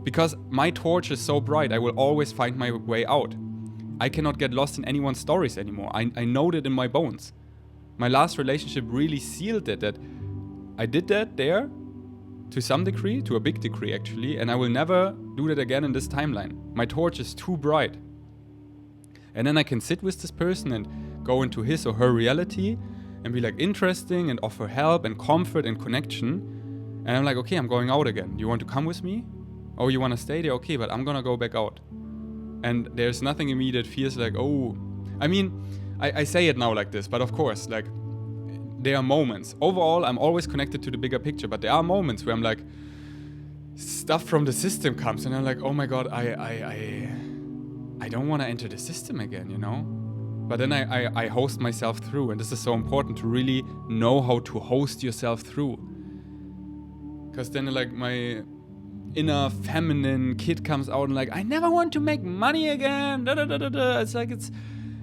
because my torch is so bright, I will always find my way out. I cannot get lost in anyone's stories anymore. I know that in my bones. My last relationship really sealed it, that I did that there to some degree, to a big degree actually, and I will never do that again in this timeline. My torch is too bright. And then I can sit with this person and go into his or her reality and be like interesting and offer help and comfort and connection. And I'm like, okay, I'm going out again. You want to come with me? Oh, you want to stay there? Okay, but I'm gonna go back out. And there's nothing in me that feels like, oh, I mean, I say it now like this, but of course, like, there are moments. Overall, I'm always connected to the bigger picture, but there are moments where I'm like, stuff from the system comes and I'm like, oh my god, I don't want to enter the system again, you know? But then I host myself through, and this is so important to really know how to host yourself through. Because then like my inner feminine kid comes out and like, I never want to make money again, da da da da da. It's like,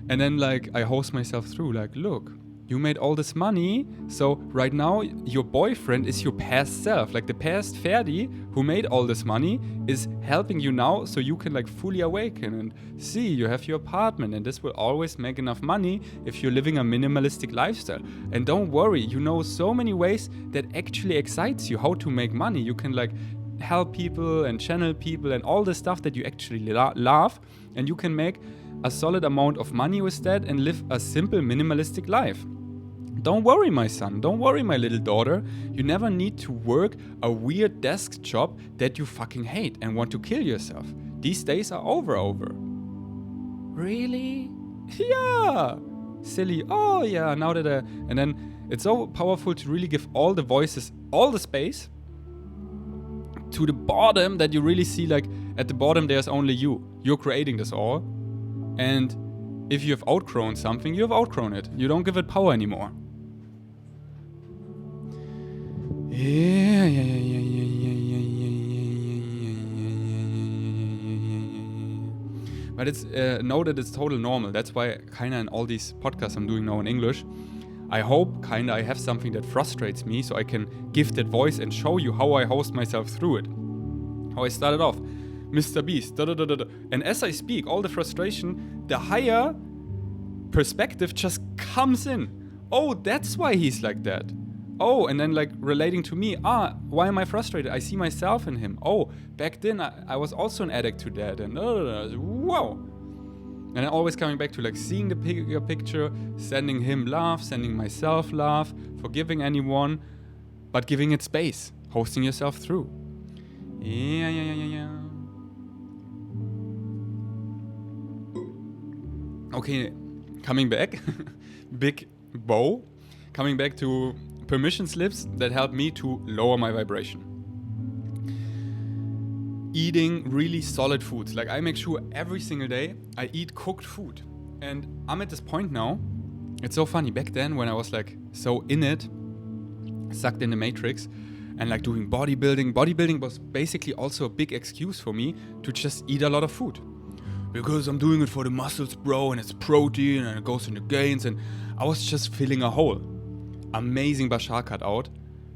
and then like I host myself through, like, look, you made all this money, so right now your boyfriend is your past self. Like the past Ferdi who made all this money is helping you now so you can like fully awaken and see you have your apartment, and this will always make enough money if you're living a minimalistic lifestyle. And don't worry, you know so many ways that actually excites you how to make money. You can like help people and channel people and all the stuff that you actually love, and you can make a solid amount of money with that and live a simple minimalistic life. Don't worry, my son. Don't worry, my little daughter. You never need to work a weird desk job that you fucking hate and want to kill yourself. These days are over. Really? Yeah. Silly. Oh yeah, now that and then it's so powerful to really give all the voices all the space to the bottom, that you really see like at the bottom there's only you. You're creating this all. And if you have outgrown something, you have outgrown it. You don't give it power anymore. But it's know that it's total normal. That's why kinda in all these podcasts I'm doing now in English, I hope kinda I have something that frustrates me so I can give that voice and show you how I host myself through it. How I started off, MrBeast, and as I speak, all the frustration, the higher perspective just comes in. Oh, that's why he's like that. Oh, and then like relating to me, why am I frustrated? I see myself in him. Oh, back then I was also an addict to that, and wow. And then always coming back to like seeing the bigger picture, sending him love, sending myself love, forgiving anyone, but giving it space, hosting yourself through. Yeah. Okay, coming back, big bow, coming back to permission slips that help me to lower my vibration. Eating really solid foods. Like I make sure every single day I eat cooked food. And I'm at this point now, it's so funny, back then when I was like so in it, sucked in the matrix, and like doing bodybuilding was basically also a big excuse for me to just eat a lot of food. Because I'm doing it for the muscles, bro, and it's protein and it goes in the gains, and I was just filling a hole. Amazing Bashar cut out,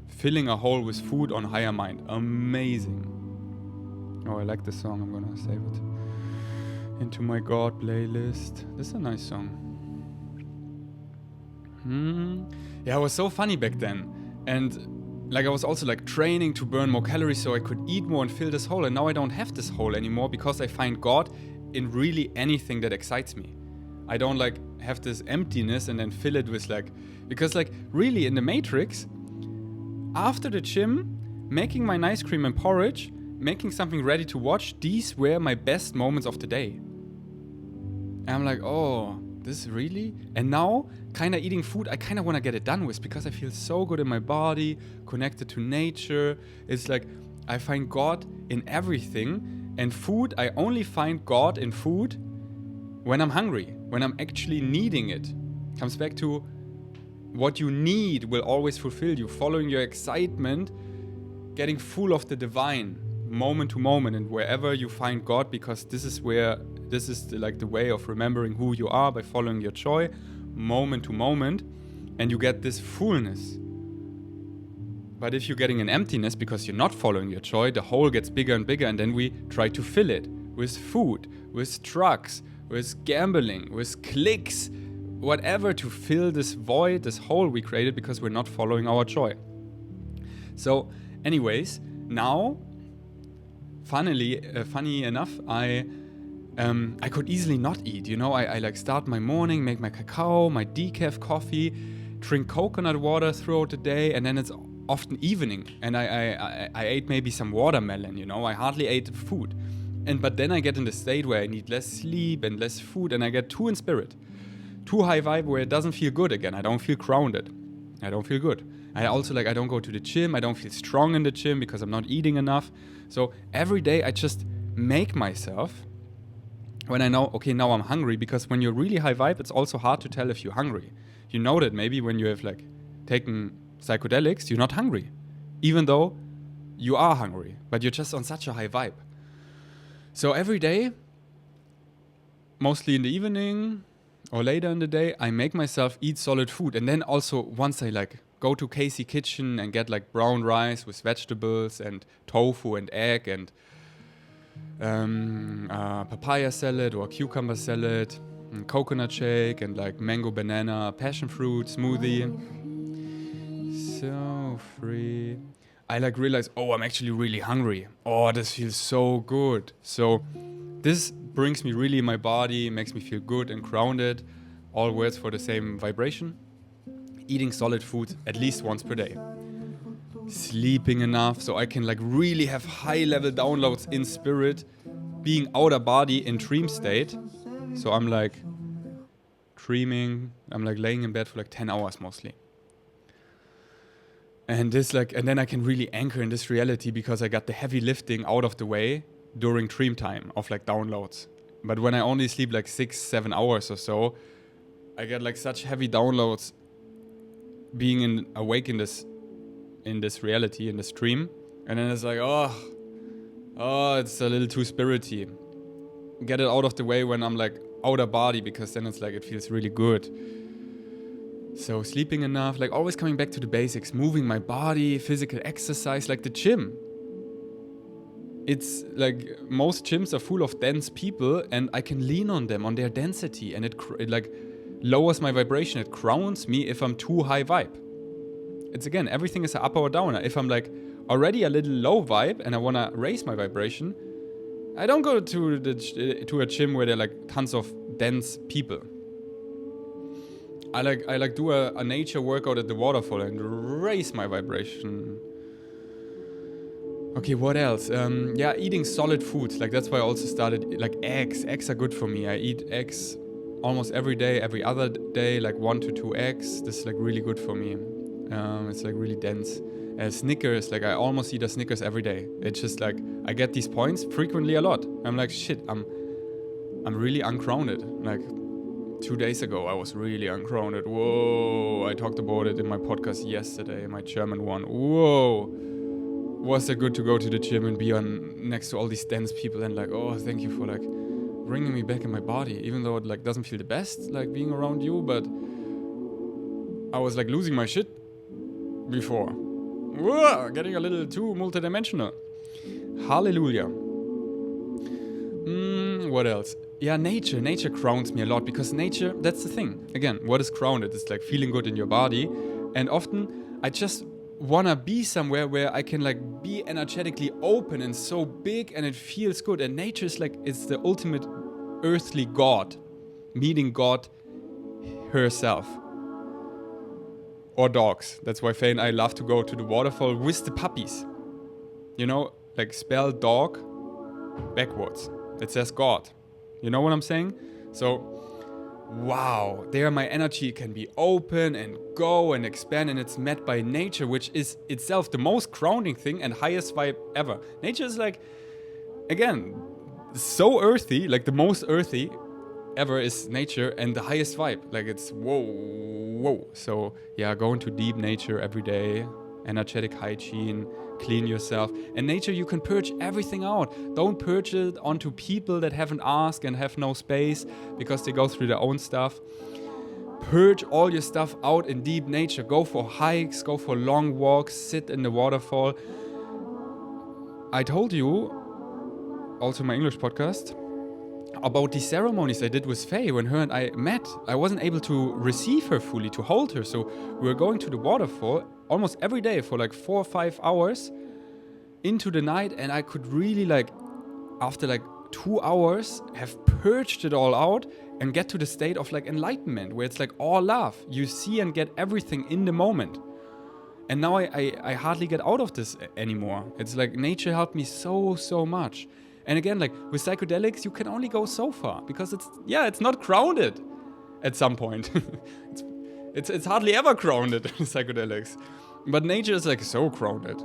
filling a hole with food on higher mind. Amazing. Oh, I like this song. I'm gonna save it into my God playlist. This is a nice song. Yeah, it was so funny back then. And like I was also like training to burn more calories so I could eat more and fill this hole. And now I don't have this hole anymore because I find God in really anything that excites me. I don't like have this emptiness and then fill it with like, because like really in the Matrix, after the gym, making my nice cream and porridge, making something ready to watch, these were my best moments of the day. And I'm like, oh, this really? And now, kind of eating food, I kind of want to get it done with because I feel so good in my body, connected to nature. It's like I find God in everything. And food, I only find God in food when I'm hungry, when I'm actually needing it. Comes back to what you need will always fulfill you, following your excitement, getting full of the divine, moment to moment, and wherever you find God, because this is the way of remembering who you are by following your joy, moment to moment, and you get this fullness. But if you're getting an emptiness because you're not following your joy, the hole gets bigger and bigger, and then we try to fill it with food, with drugs, with gambling, with clicks, whatever, to fill this void, this hole we created because we're not following our joy. So anyways, now, funny enough, I could easily not eat. I like start my morning, make my cacao, my decaf coffee, drink coconut water throughout the day, and then it's often evening, and I ate maybe some watermelon. I hardly ate food, but then I get in the state where I need less sleep and less food, and I get too in spirit, too high vibe, where it doesn't feel good again. I don't feel grounded. I don't feel good. I also I don't go to the gym. I don't feel strong in the gym because I'm not eating enough. So every day I just make myself, when I know, okay, now I'm hungry, because when you're really high vibe, it's also hard to tell if you're hungry. You know that maybe when you have taken psychedelics, you're not hungry, even though you are hungry, but you're just on such a high vibe. So every day, mostly in the evening or later in the day, I make myself eat solid food. And then also once I go to Casey Kitchen and get brown rice with vegetables and tofu and egg and papaya salad or cucumber salad, and coconut shake and mango banana passion fruit smoothie. So free. I realize, oh, I'm actually really hungry. Oh, this feels so good. So this brings me really in my body, makes me feel good and grounded. All words for the same vibration. Eating solid food at least once per day. Sleeping enough so I can really have high level downloads in spirit. Being outer body in dream state. So I'm dreaming. I'm laying in bed for 10 hours mostly. And this and then I can really anchor in this reality because I got the heavy lifting out of the way during dream time of downloads. But when I only sleep 6-7 hours or so, I get such heavy downloads being awake in this reality, in this dream. And then it's oh, it's a little too spirity. Get it out of the way when I'm outer body, because then it's it feels really good. So sleeping enough, always coming back to the basics, moving my body, physical exercise, the gym. It's most gyms are full of dense people, and I can lean on them, on their density, and it lowers my vibration. It grounds me if I'm too high vibe. It's again, everything is an up or downer. If I'm already a little low vibe and I want to raise my vibration, I don't go to a gym where there are tons of dense people. I do a nature workout at the waterfall and raise my vibration. Okay, what else? Eating solid foods. That's why I also started eggs. Eggs are good for me. I eat eggs almost every day, every other day, 1 to 2 eggs. This is really good for me. It's really dense. Snickers, I almost eat a Snickers every day. It's just I get these points frequently a lot. I'm shit, I'm really ungrounded. 2 days ago, I was really ungrounded. Whoa, I talked about it in my podcast yesterday, my German one. Whoa, was it good to go to the gym and be next to all these dense people and oh, thank you for bringing me back in my body, even though it doesn't feel the best being around you, but I was losing my shit before. Whoa, getting a little too multidimensional. Hallelujah. What else? Yeah, nature. Nature grounds me a lot, because nature, that's the thing. Again, what is grounded? It's feeling good in your body. And often I just want to be somewhere where I can be energetically open and so big, and it feels good. And nature is it's the ultimate earthly God, meeting God herself. Or dogs. That's why Faye and I love to go to the waterfall with the puppies. You know, like spell dog backwards. It says God. You know what I'm saying? So, wow, there my energy can be open and go and expand, and it's met by nature, which is itself the most grounding thing and highest vibe ever. Nature is like, again, so earthy, like the most earthy ever is nature, and the highest vibe. Like it's whoa. So yeah, go into deep nature every day, energetic hygiene, clean yourself. And nature, you can purge everything out. Don't purge it onto people that haven't asked and have no space because they go through their own stuff. Purge all your stuff out in deep nature. Go for hikes, go for long walks, sit in the waterfall. I told you, also my English podcast, about the ceremonies I did with Faye when her and I met. I wasn't able to receive her fully, to hold her. So we were going to the waterfall almost every day for like 4 or 5 hours into the night. And I could really like, after like 2 hours, have purged it all out and get to the state of like enlightenment where it's like all love. You see and get everything in the moment. And now I hardly get out of this anymore. It's like nature helped me so much. And again, like with psychedelics, you can only go so far because it's not grounded at some point. it's hardly ever grounded, psychedelics. But nature is like so grounded.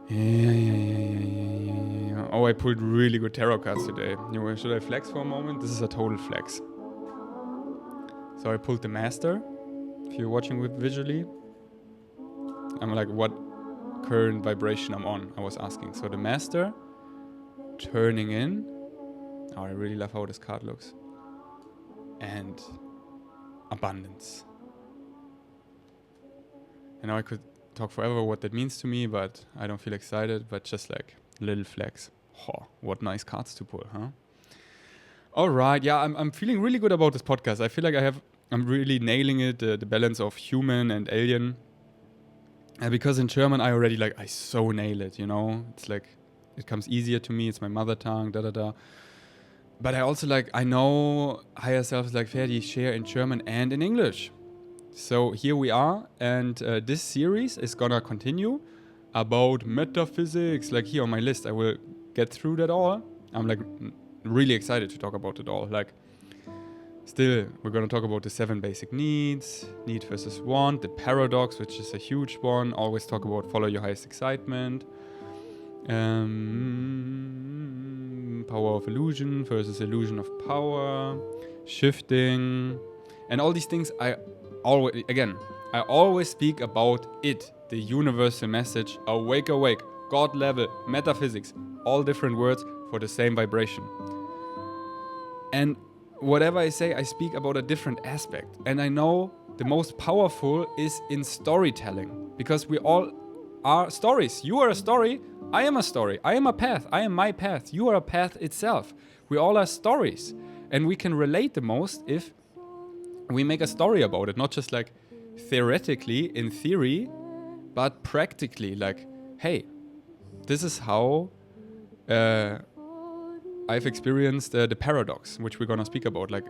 Yeah. Oh, I pulled really good tarot cards today. Should I flex for a moment? This is a total flex. So I pulled the Master. If you're watching with visually, I'm like, what current vibration I'm on, I was asking. So the Master, turning in. Oh, I really love how this card looks. And abundance. I know I could talk forever what that means to me, but I don't feel excited, but just like little flex. Oh, what nice cards to pull, huh? All right, yeah, I'm feeling really good about this podcast. I feel like I'm really nailing it, the balance of human and alien. Because in German, I so nail it, you know? It's like, it comes easier to me. It's my mother tongue, But I also I know higher selves like Ferdi share in German and in English. So here we are. And this series is gonna continue about metaphysics. Like here on my list, I will get through that all. I'm like really excited to talk about it all. Like, still, we're going to talk about the 7 basic needs, need versus want, the paradox, which is a huge one. Always talk about follow your highest excitement, power of illusion versus illusion of power, shifting, and all these things. I always speak about it, the universal message, awake, God level, metaphysics, all different words for the same vibration. And whatever I say, I speak about a different aspect. And I know the most powerful is in storytelling. Because we all are stories. You are a story. I am a story. I am a path. I am my path. You are a path itself. We all are stories. And we can relate the most if we make a story about it. Not just like theoretically, in theory, but practically. Like, hey, this is how I've experienced the paradox, which we're going to speak about, like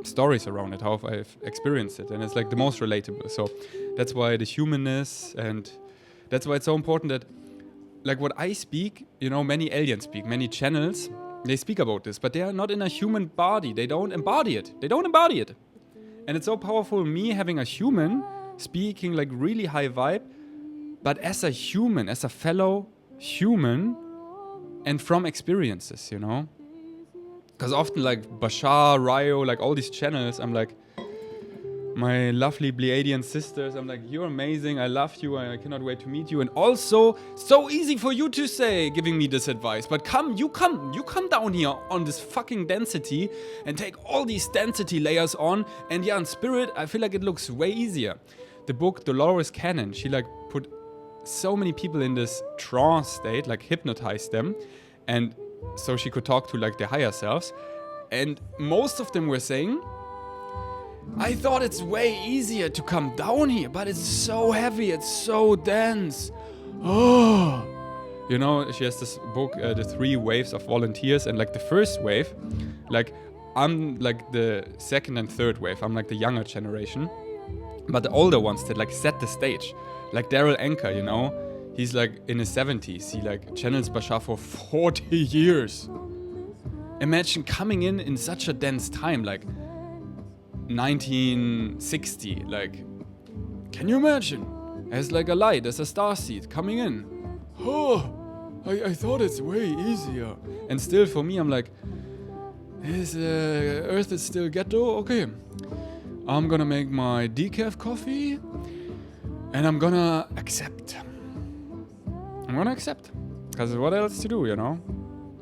stories around it, how I've experienced it. And it's like the most relatable. So that's why the humanness, and that's why it's so important that like what I speak, you know, many aliens speak, many channels, they speak about this, but they are not in a human body. They don't embody it. And it's so powerful, me having a human speaking like really high vibe, but as a human, as a fellow human, and from experiences, you know? Because often like Bashar, Ryo, like all these channels, I'm like, my lovely Pleiadian sisters, I'm like, you're amazing, I love you, I cannot wait to meet you. And also, so easy for you to say, giving me this advice. But you come down here on this fucking density and take all these density layers on. And yeah, in spirit, I feel like it looks way easier. The book Dolores Cannon, she like put so many people in this trance state, like hypnotized them, and so she could talk to like their higher selves, and most of them were saying, I thought it's way easier to come down here, but it's so heavy, it's so dense. Oh, you know, she has this book, The 3 Waves of Volunteers, and like the first wave, like I'm like the second and third wave. I'm like the younger generation. But the older ones that like set the stage. Like Daryl Anker, you know? He's like in his 70s. He like channels Bashar for 40 years. Imagine coming in such a dense time, like 1960. Like, can you imagine? As like a light, as a starseed coming in. Oh, I thought it's way easier. And still for me, I'm like, is Earth is still ghetto? Okay. I'm gonna make my decaf coffee and I'm gonna accept. Because what else to do, you know?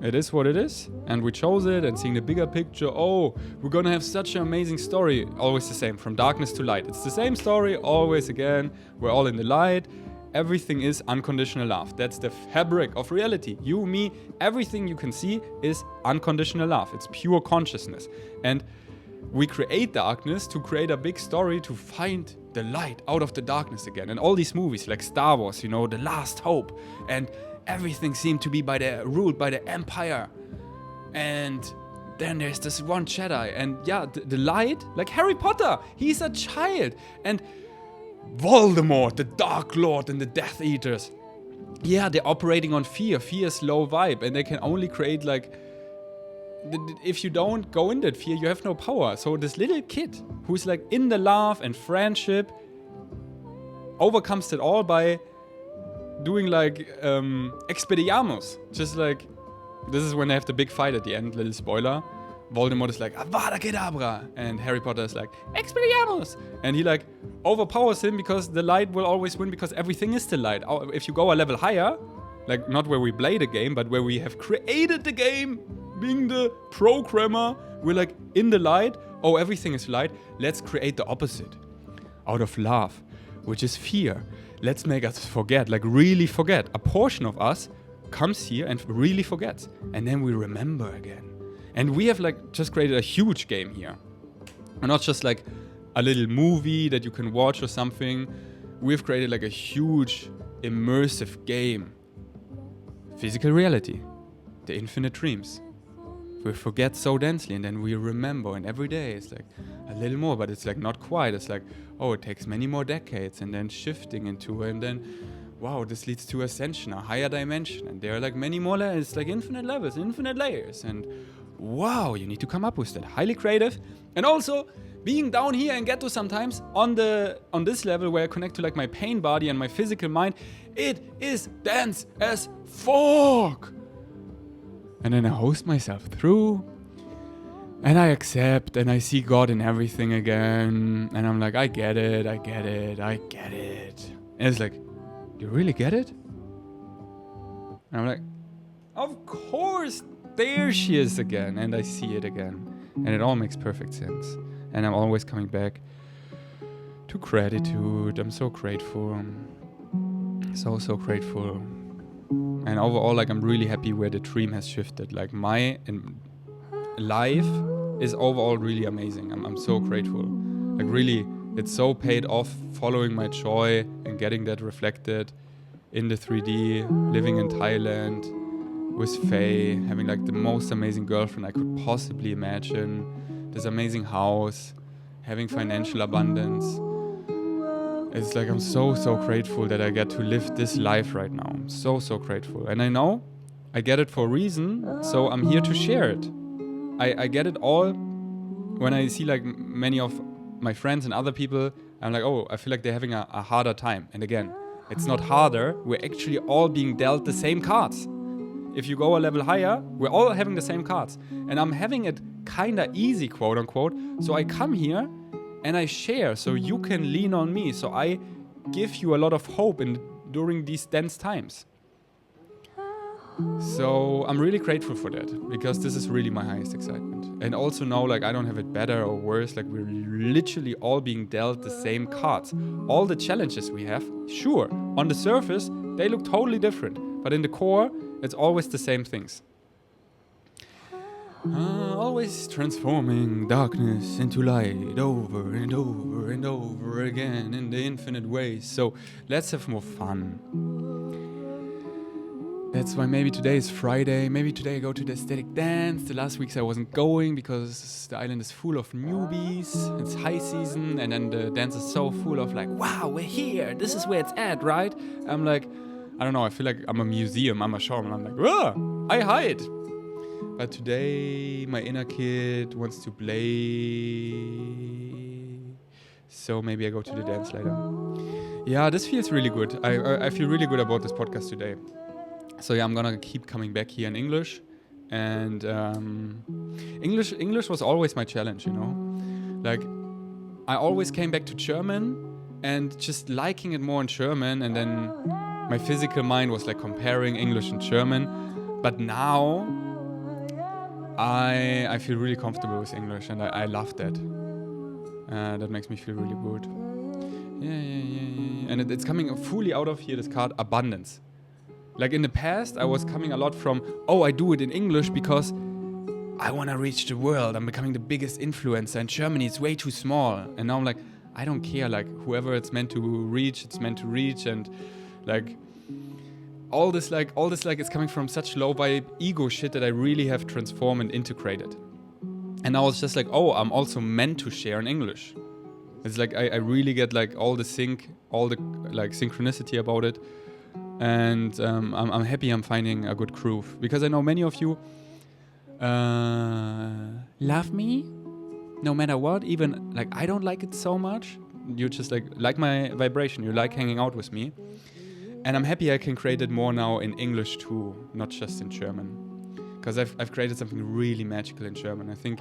It is what it is, and we chose it, and seeing the bigger picture, oh, we're gonna have such an amazing story. Always the same, from darkness to light. It's the same story, always again. We're all in the light. Everything is unconditional love. That's the fabric of reality. You, me, everything you can see is unconditional love. It's pure consciousness. And we create darkness to create a big story to find the light out of the darkness again. And all these movies like Star Wars, you know, The Last Hope, and everything seemed to be ruled by the Empire. And then there's this one Jedi, and yeah, the light, like Harry Potter, he's a child. And Voldemort, the Dark Lord, and the Death Eaters, yeah, they're operating on fear. Fear is low vibe, and they can only create like, if you don't go in that fear, you have no power. So this little kid who's like in the love and friendship overcomes it all by doing like Expelliarmus. Just like, this is when they have the big fight at the end, little spoiler. Voldemort is like, Avada Kedavra, and Harry Potter is like, Expelliarmus! And he like overpowers him because the light will always win, because everything is the light. If you go a level higher, like not where we play the game, but where we have created the game, being the programmer, we're like in the light, oh, everything is light, let's create the opposite. Out of love, which is fear. Let's make us forget, like really forget. A portion of us comes here and really forgets. And then we remember again. And we have like just created a huge game here. And not just like a little movie that you can watch or something. We've created like a huge immersive game. Physical reality. The infinite dreams. We forget so densely and then we remember, and every day it's like a little more, but it's like not quite. It's like, oh, it takes many more decades, and then shifting into, and then wow, this leads to ascension, a higher dimension, and there are like many more layers, like infinite levels, infinite layers, and wow, you need to come up with that. Highly creative. And also being down here and ghetto sometimes on this level where I connect to like my pain body and my physical mind, it is dense as fuck. And then I host myself through, and I accept, and I see God in everything again, and I'm like, I get it. And it's like, you really get it? And I'm like, of course, there she is again, and I see it again, and it all makes perfect sense. And I'm always coming back to gratitude. I'm so grateful, so grateful. And overall, like, I'm really happy where the dream has shifted. Like, my life is overall really amazing. I'm so grateful. Like, really, it's so paid off following my joy and getting that reflected in the 3D, living in Thailand with Faye, having like the most amazing girlfriend I could possibly imagine, this amazing house, having financial abundance. It's like I'm so grateful that I get to live this life right now. I'm so grateful. And I know I get it for a reason, so I'm here to share it. I get it all when I see like many of my friends and other people. I'm like, oh, I feel like they're having a harder time. And again, it's not harder. We're actually all being dealt the same cards. If you go a level higher, we're all having the same cards. And I'm having it kinda easy, quote unquote. So I come here and I share so you can lean on me. So I give you a lot of hope during these dense times. So I'm really grateful for that, because this is really my highest excitement. And also now, like, I don't have it better or worse. Like, we're literally all being dealt the same cards. All the challenges we have, sure, on the surface, they look totally different. But in the core, it's always the same things. Always transforming darkness into light over and over and over again in the infinite ways. So let's have more fun. that's why maybe today is Friday. Maybe today I go to the aesthetic dance. The last weeks I wasn't going because the island is full of newbies. It's high season, and then the dance is so full of like, wow, we're here. This is where it's at, right? I'm like, I don't know. I feel like I'm a museum. I'm a showman. I'm like, I hide. But today my inner kid wants to play. So maybe I go to the dance later. Yeah, this feels really good. I feel really good about this podcast today. So yeah, I'm gonna keep coming back here in English, and English was always my challenge, you know. Like, I always came back to German and just liking it more in German, and then my physical mind was like comparing English and German. But now I feel really comfortable with English, and I love that. That makes me feel really good. Yeah. And it's coming fully out of here, this card, abundance. Like in the past, I was coming a lot from, I do it in English because I want to reach the world. I'm becoming the biggest influencer, and Germany is way too small. And now I'm like, I don't care. Like, whoever it's meant to reach, it's meant to reach. And like, all this it's coming from such low vibe ego shit that I really have transformed and integrated. And now it's just like, I'm also meant to share in English. It's like I really get like all the like synchronicity about it. And I'm happy I'm finding a good groove, because I know many of you love me no matter what, even like I don't like it so much. You just like my vibration, you like hanging out with me, and I'm happy I can create it more now in English too, not just in German, because I've created something really magical in German. I think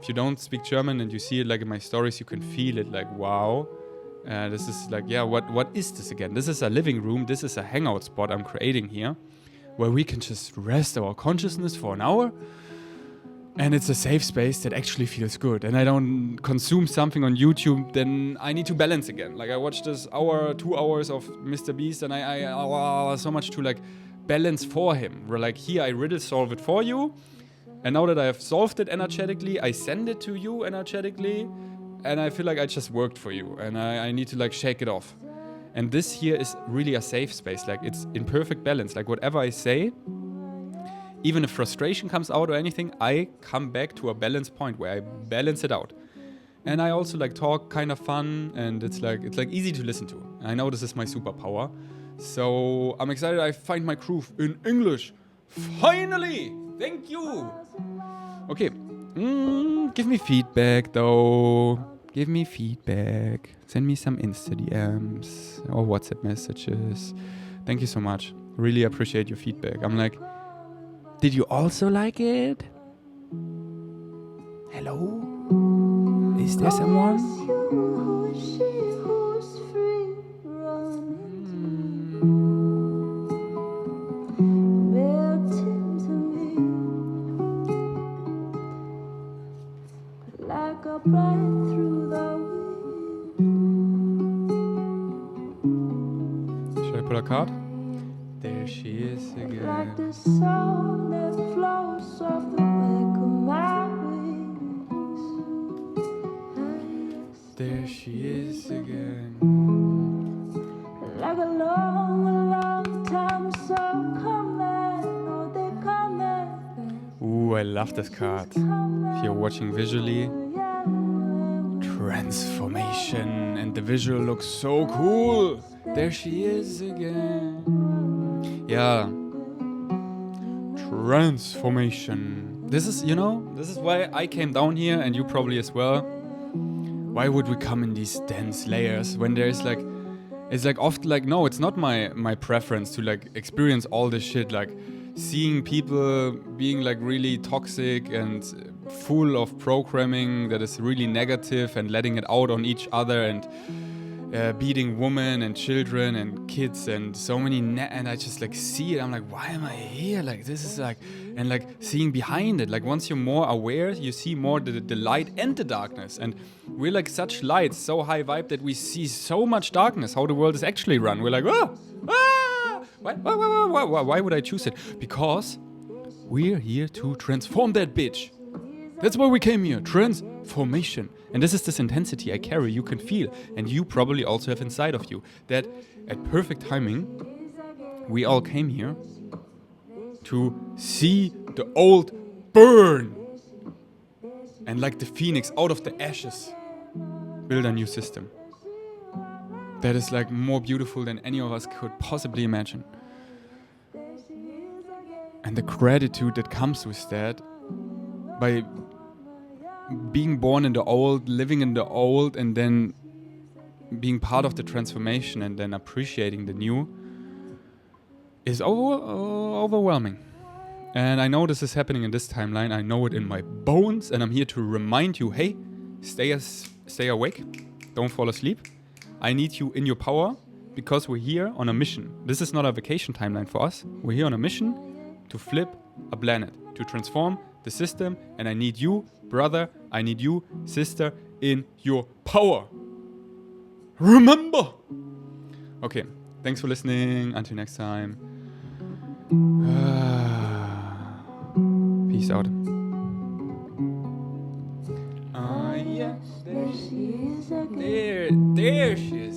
if you don't speak German and you see it like in my stories, you can feel it like, wow. This is like, what is this again? This is a living room. This is a hangout spot I'm creating here, where we can just rest our consciousness for an hour. And it's a safe space that actually feels good. And I don't consume something on YouTube, then I need to balance again. Like, I watched this 2 hours of MrBeast, and I so much to like balance for him. Where like, here I riddle solve it for you. And now that I have solved it energetically, I send it to you energetically. And I feel like I just worked for you, and I need to like shake it off. And this here is really a safe space. Like, it's in perfect balance. Like, whatever I say, even if frustration comes out or anything, I come back to a balance point where I balance it out. And I also like talk kind of fun, and it's like easy to listen to. I know this is my superpower. So I'm excited I find my groove in English. Finally! Thank you! Okay. Give me feedback though. Give me feedback. Send me some Insta DMs or WhatsApp messages. Thank you so much. Really appreciate your feedback. I'm like, did you also like it? Hello? Is there someone? Should I pull a card? There she is again. Like the song that flows off the back of my wings. There she is again. Like a long time song coming, oh, they coming. Ooh, I love this card. If you're watching visually, transformation, and the visual looks so cool. There she is again. Yeah. Transformation. This is why I came down here, and you probably as well. Why would we come in these dense layers when there's like, it's like often like, no, it's not my preference to like experience all this shit, like seeing people being like really toxic and full of programming that is really negative and letting it out on each other, and beating women and children and kids and so many and I just like see it. I'm like, why am I here? Like, this is like, and like seeing behind it, like once you're more aware, you see more the light and the darkness. And we're like such lights, so high vibe, that we see so much darkness, how the world is actually run. We're like, why would I choose it? Because we're here to transform that bitch. That's why we came here. Transformation. And this is this intensity I carry, you can feel. And you probably also have inside of you. That at perfect timing, we all came here to see the old burn. And like the phoenix out of the ashes, build a new system. That is like more beautiful than any of us could possibly imagine. And the gratitude that comes with that, by being born in the old, living in the old, and then being part of the transformation and then appreciating the new, is overwhelming. And I know this is happening in this timeline. I know it in my bones, and I'm here to remind you, hey, stay awake. Don't fall asleep. I need you in your power, because we're here on a mission. This is not a vacation timeline for us. We're here on a mission to flip a planet, to transform the system, and I need you, brother, I need you, sister, in your power. Remember! Okay, thanks for listening. Until next time. Peace out. Yeah, there she is again. There she is.